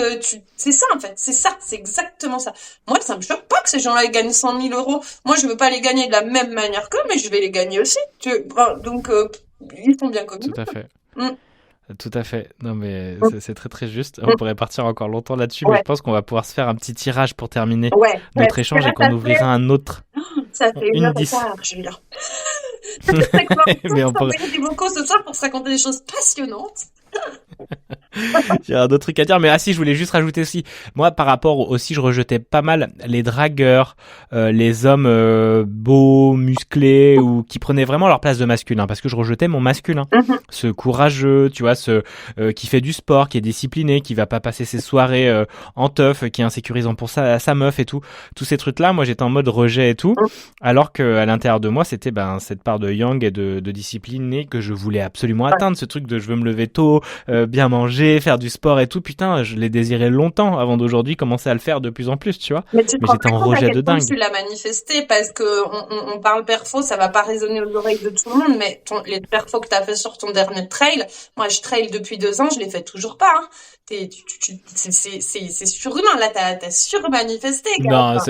c'est ça en fait, c'est exactement ça. Moi, ça me choque pas que ces gens-là gagnent 100 000 euros. Moi, je veux pas les gagner de la même manière qu'eux, mais je vais les gagner aussi. Donc, ils font bien comme tout à fait. Tout à fait. Non, mais c'est très très juste. On pourrait partir encore longtemps là-dessus, mais Ouais, je pense qu'on va pouvoir se faire un petit tirage pour terminer ouais, ouais, notre parce que échange là, et qu'on ouvrira un autre. ça fait une Une heure et 10. quart, Julien. C'est quoi? On peut Mais on pourrait, s'envoyer des vocaux ce soir pour se raconter des choses passionnantes. il y a d'autres trucs à dire, mais ah si, je voulais juste rajouter aussi, moi par rapport aussi, je rejetais pas mal les dragueurs, les hommes beaux, musclés ou qui prenaient vraiment leur place de masculin, parce que je rejetais mon masculin, Mhm. ce courageux, tu vois, ce qui fait du sport, qui est discipliné, qui va pas passer ses soirées en teuf, qui est insécurisant pour sa meuf et tout, tous ces trucs là, moi j'étais en mode rejet et tout, alors que à l'intérieur de moi c'était cette part de yang et de discipliné que je voulais absolument atteindre, ce truc de je veux me lever tôt, bien manger, faire du sport et tout. Putain, je l'ai désiré longtemps avant d'aujourd'hui commencer à le faire de plus en plus, tu vois. Mais tu te Mais rends j'étais pas en compte à rejet de quel point dingue. tu l'as manifesté parce que on parle perfo, ça va pas résonner aux oreilles de tout le monde, mais les perfos que t'as fait sur ton dernier trail, moi je trail depuis 2 ans, je les fais toujours pas. Hein. C'est surhumain, là t'as surmanifesté, Non, gars.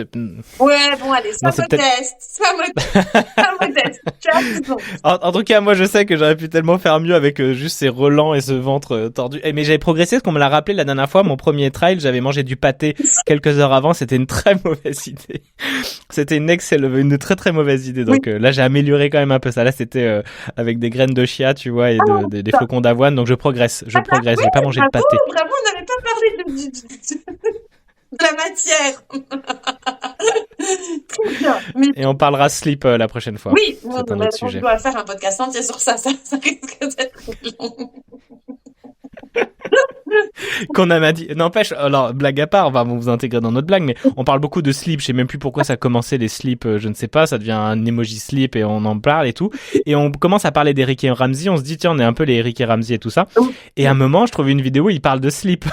Ouais, bon, allez, non, sois c'est peut-être. modeste, sois modeste, sois modeste. Tu as raison. En tout cas, moi, je sais que j'aurais pu tellement faire mieux avec juste ces relents et ce ventre tordu. Mais j'avais progressé, parce qu'on me l'a rappelé la dernière fois. Mon premier trail, j'avais mangé du pâté quelques heures avant. C'était une très mauvaise idée. C'était une très très mauvaise idée. Oui. Donc là, j'ai amélioré quand même un peu ça. Là, c'était avec des graines de chia, tu vois, et des flocons d'avoine. Donc je progresse. Je Ah bah progresse. oui, J'ai pas mangé de bravo, pâté. bravo, on n'avait pas parlé de la matière. Très bien. Mais Et on parlera slip la prochaine fois. oui, C'est un autre on sujet. doit faire un podcast entier sur ça, ça risque d'être long. Qu'on a dit. N'empêche, alors, blague à part, on va vous intégrer dans notre blague, mais on parle beaucoup de slip. Je sais même plus pourquoi ça commençait les slips, je ne sais pas. Ça devient un emoji slip et on en parle et tout. Et on commence à parler d'Eric et Ramsey. On se dit, tiens, on est un peu les Eric et Ramsey et tout ça. Et à un moment, je trouve une vidéo où ils parlent de slip.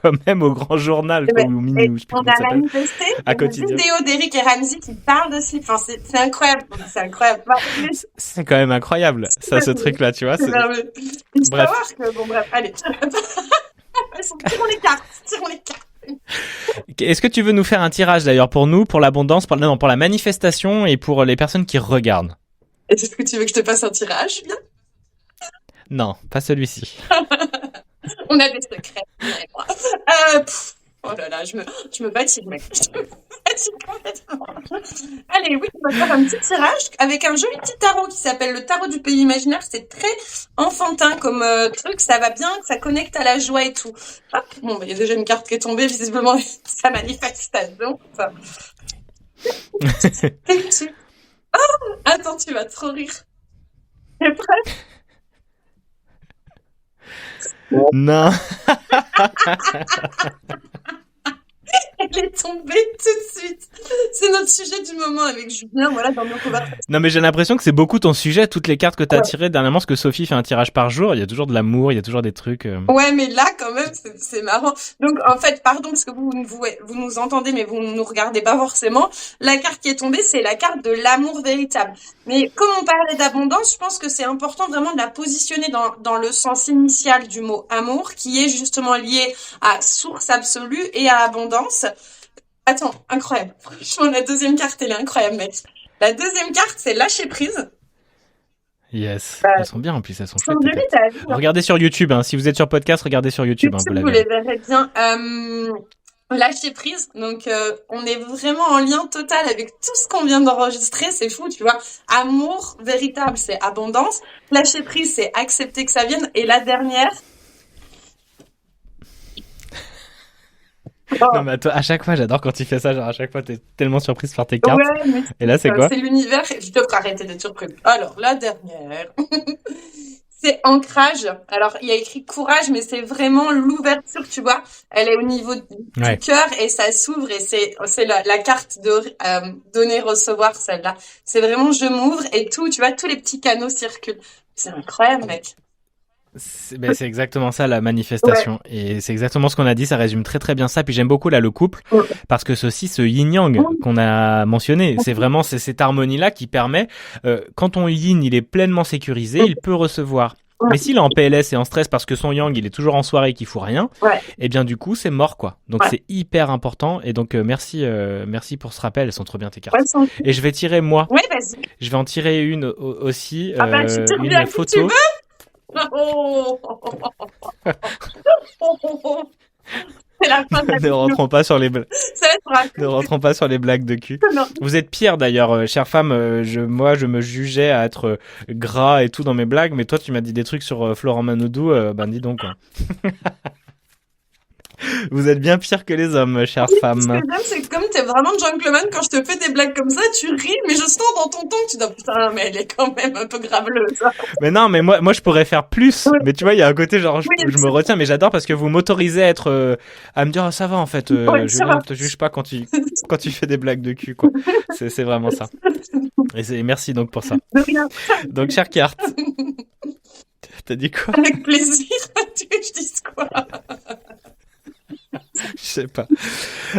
Quand même au grand journal, Et quoi, ou au mini, ou je sais plus on comment ça a s'appelle. manifesté À une quotidien. vidéo d'Eric et Ramsey qui parle de slip. Enfin, c'est incroyable. C'est incroyable. C'est quand même incroyable, ça, ce truc-là, tu vois. C'est merveilleux. Il faut Bref. savoir que, bon, bref, allez. Tirons les cartes, tirons les cartes. Est-ce que tu veux nous faire un tirage d'ailleurs pour nous, pour l'abondance, non, pour la manifestation et pour les personnes qui regardent? Est-ce que tu veux que je te passe un tirage, bien? Non, pas celui-ci. On a des secrets. Moi. Oh là là, je me fatigue, mec. Je me fatigue complètement. Allez, oui, on va faire un petit tirage avec un joli petit tarot qui s'appelle le tarot du pays imaginaire. C'est très enfantin comme truc. Ça va bien, ça connecte à la joie et tout. Hop, bon, il y a déjà une carte qui est tombée. Visiblement, sa manifestation. Enfin. Oh, attends, tu vas trop rire. T'es prêt? Non. Elle est tombée tout de suite. C'est notre sujet du moment avec Julien, voilà, dans nos conversations. Non, mais j'ai l'impression que c'est beaucoup ton sujet, toutes les cartes que t'as Ouais. tirées dernièrement, parce que Sophie fait un tirage par jour, il y a toujours de l'amour, il y a toujours des trucs. Ouais, mais là, quand même, c'est marrant. Donc, en fait, pardon, parce que vous nous entendez, mais vous ne nous regardez pas forcément. La carte qui est tombée, c'est la carte de l'amour véritable. Mais comme on parlait d'abondance, je pense que c'est important vraiment de la positionner dans le sens initial du mot amour, qui est justement lié à source absolue et à abondance. Attends, incroyable. Franchement, la deuxième carte, elle est incroyable, mec. La deuxième carte, c'est lâcher prise. Yes. Elles sont bien en plus, elles sont Sans chouettes. tes demi, cartes. t'as vu, hein. Regardez sur YouTube, hein. Si vous êtes sur podcast, regardez sur YouTube, YouTube, vous vous la les verrez. verrez bien. Lâcher prise. Donc, on est vraiment en lien total avec tout ce qu'on vient d'enregistrer. C'est fou, tu vois. Amour véritable, c'est abondance. Lâcher prise, c'est accepter que ça vienne. Et la dernière. Non, mais toi, à chaque fois, j'adore quand tu fais ça, genre à chaque fois, t'es tellement surprise par tes cartes. Ouais, mais Et là, c'est quoi? c'est l'univers. Je devrais arrêter d'être surprise. Alors, la dernière. C'est ancrage. Alors, il y a écrit courage, mais c'est vraiment l'ouverture, tu vois. Elle est au niveau Ouais. du cœur et ça s'ouvre et c'est la carte de donner, recevoir, celle-là. C'est vraiment je m'ouvre et tout, tu vois, tous les petits canaux circulent. C'est incroyable, mec. C'est exactement ça la manifestation. Et c'est exactement ce qu'on a dit, ça résume très très bien ça. Puis j'aime beaucoup là le couple, Ouais. parce que ceci, ce yin-yang qu'on a mentionné, c'est vraiment cette harmonie-là qui permet, quand ton yin il est pleinement sécurisé, il peut recevoir. Ouais. Mais s'il est en PLS et en stress parce que son yang il est toujours en soirée et qu'il fout rien, Ouais. et bien du coup c'est mort quoi. Donc Ouais. c'est hyper important. Et donc merci pour ce rappel, elles sont trop bien tes cartes. Ouais, sans- Et je vais tirer moi, Ouais, vas-y. je vais en tirer une aussi, Ah bah, tu tires une bien qui tu photo. veux. Oh. C'est la fin de la Ne vidéo. rentrons pas sur les blagues. Ça va être raconté. Ne rentrons pas sur les blagues de cul. Non. Vous êtes pire d'ailleurs, chère femme. Moi, je me jugeais à être gras et tout dans mes blagues, mais toi, tu m'as dit des trucs sur Florent Manodou. Ben, dis donc. Quoi. Vous êtes bien pire que les hommes, chère Ce que femme. j'aime, c'est que comme t'es vraiment gentleman, quand je te fais des blagues comme ça, tu ris, mais je sens dans ton ton que tu dis, putain, mais elle est quand même un peu graveleuse. Mais non, mais moi, je pourrais faire plus. Ouais. Mais tu vois, il y a un côté genre, Oui, je me retiens, mais j'adore parce que vous m'autorisez à être, à me dire, ça va en fait. Ouais, Je ça va. ne te juge pas quand tu fais des blagues de cul, quoi. C'est vraiment ça. Et merci donc pour ça. De rien. Donc, chère carte, t'as dit quoi? Avec plaisir. Tu veux que je dise quoi? Je sais pas.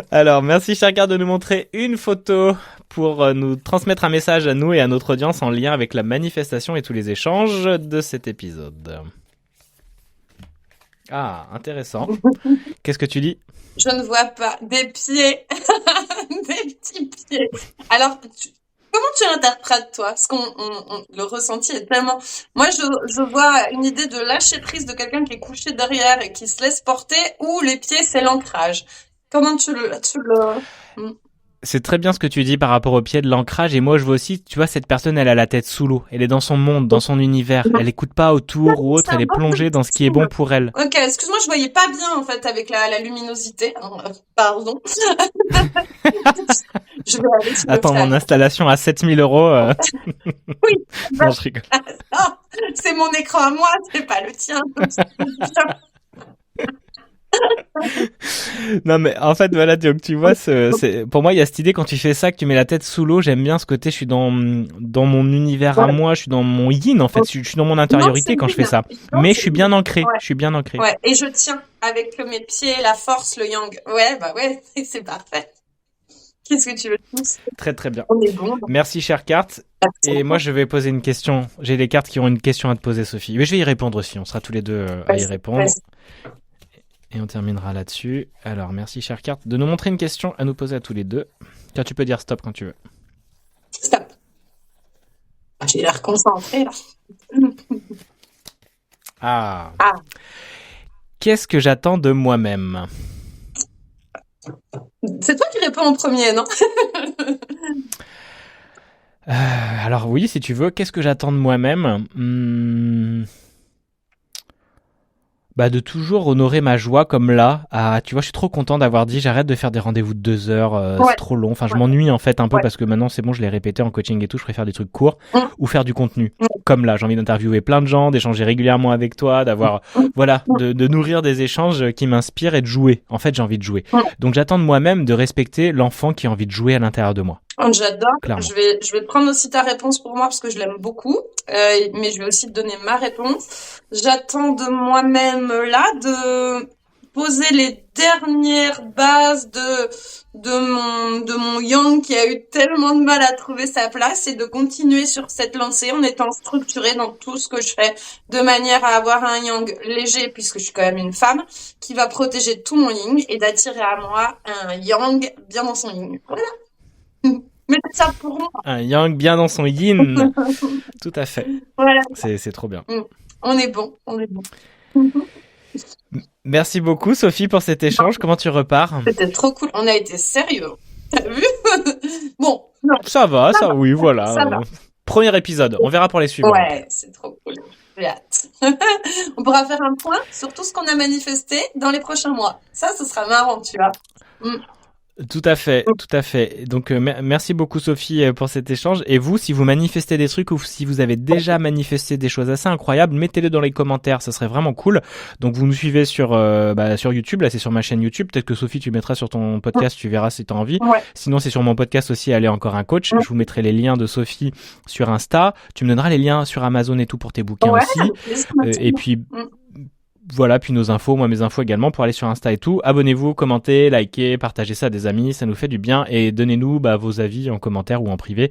Alors, merci chère carte de nous montrer une photo pour nous transmettre un message à nous et à notre audience en lien avec la manifestation et tous les échanges de cet épisode. Ah, intéressant. Qu'est-ce que tu dis? Je ne vois pas. Des pieds. Des petits pieds. Alors, comment tu l'interprètes, toi? Parce le ressenti est tellement... Moi, je vois une idée de lâcher prise de quelqu'un qui est couché derrière et qui se laisse porter, ou les pieds, c'est l'ancrage. Comment tu le... C'est très bien ce que tu dis par rapport au pied de l'ancrage. Et moi, je vois aussi, tu vois, cette personne, elle a la tête sous l'eau. Elle est dans son monde, dans son univers. Elle écoute pas autour ou autre. Elle est plongée dans ce qui est bon pour elle. Ok, excuse-moi, je voyais pas bien, en fait, avec la luminosité. Pardon. Je vais aller sur Attends, mon installation à 7 000 €. Oui. Non, je rigole. Ah, c'est mon écran à moi, c'est pas le tien. Non, mais en fait, voilà, donc tu vois, pour moi, il y a cette idée quand tu fais ça, que tu mets la tête sous l'eau. J'aime bien ce côté, je suis dans mon univers à moi, je suis dans mon yin, en fait. Je suis dans mon intériorité quand je fais ça. Mais je suis bien ancré. Ouais. Je suis bien ancré. Ouais, et je tiens avec mes pieds, la force, le yang. Ouais, bah ouais, c'est parfait. Qu'est-ce que tu veux tous? Très, très bien. On est bon. Merci, chère carte. Et moi, je vais poser une question. J'ai les cartes qui ont une question à te poser, Sophie. Mais je vais y répondre aussi. On sera tous les deux à y répondre. Et on terminera là-dessus. Alors, merci, chère carte, de nous montrer une question à nous poser à tous les deux. Car tu peux dire stop quand tu veux. Stop. J'ai l'air concentrée, là. Ah. Qu'est-ce que j'attends de moi-même? C'est toi qui réponds en premier, non? Alors oui, si tu veux, qu'est-ce que j'attends de moi-même? Bah, de toujours honorer ma joie comme là. Tu vois, je suis trop content d'avoir dit j'arrête de faire des rendez-vous de 2 heures, c'est trop long. Enfin, je m'ennuie en fait un peu parce que maintenant c'est bon, je l'ai répété en coaching et tout, je préfère des trucs courts ou faire du contenu. Comme là, j'ai envie d'interviewer plein de gens, d'échanger régulièrement avec toi, d'avoir, voilà, de nourrir des échanges qui m'inspirent et de jouer. En fait, j'ai envie de jouer. Donc, j'attends de moi-même de respecter l'enfant qui a envie de jouer à l'intérieur de moi. J'adore. Clairement. Je vais prendre aussi ta réponse pour moi parce que je l'aime beaucoup, mais je vais aussi te donner ma réponse. J'attends de moi-même là de poser les dernières bases de mon yang qui a eu tellement de mal à trouver sa place et de continuer sur cette lancée en étant structurée dans tout ce que je fais de manière à avoir un yang léger puisque je suis quand même une femme qui va protéger tout mon yin et d'attirer à moi un yang bien dans son yin. Voilà. Mais ça pour moi. Un yang bien dans son yin. Tout à fait. Voilà. C'est trop bien. On est bon, on est bon. Merci beaucoup, Sophie, pour cet échange. Comment tu repars? C'était trop cool. On a été sérieux. T'as vu? Bon. Non. Ça va, oui, voilà. Ça va. Premier épisode. On verra pour les suivants. Ouais, c'est trop cool. J'ai hâte. On pourra faire un point sur tout ce qu'on a manifesté dans les prochains mois. Ça, ce sera marrant, tu vois. Tout à fait, tout à fait. Donc merci beaucoup Sophie pour cet échange. Et vous, si vous manifestez des trucs ou si vous avez déjà manifesté des choses assez incroyables, mettez-le dans les commentaires, ça serait vraiment cool. Donc vous nous suivez sur YouTube, là c'est sur ma chaîne YouTube. Peut-être que Sophie tu mettras sur ton podcast, tu verras si tu as envie. Ouais. Sinon c'est sur mon podcast aussi, Allez encore un coach. Je vous mettrai les liens de Sophie sur Insta. Tu me donneras les liens sur Amazon et tout pour tes bouquins aussi. Et puis voilà, puis nos infos, moi mes infos également pour aller sur Insta et tout. Abonnez-vous, commentez, likez, partagez ça à des amis, ça nous fait du bien et donnez-nous vos avis en commentaire ou en privé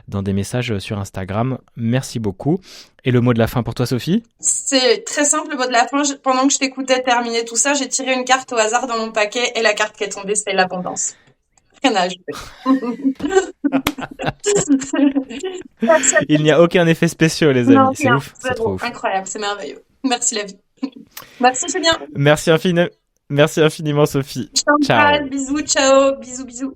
dans des messages sur Instagram. Merci beaucoup. Et le mot de la fin pour toi, Sophie? C'est très simple, le mot de la fin. Pendant que je t'écoutais terminer tout ça, j'ai tiré une carte au hasard dans mon paquet et la carte qui est tombée, c'est l'abondance. Rien à ajouter. Il n'y a aucun effet spécial, les amis. C'est ouf, c'est trop ouf. Incroyable, c'est merveilleux. Merci la vie. Merci Julien. Merci infiniment, Sophie. Je t'en Ciao. prie, bisous, ciao, bisous, bisous.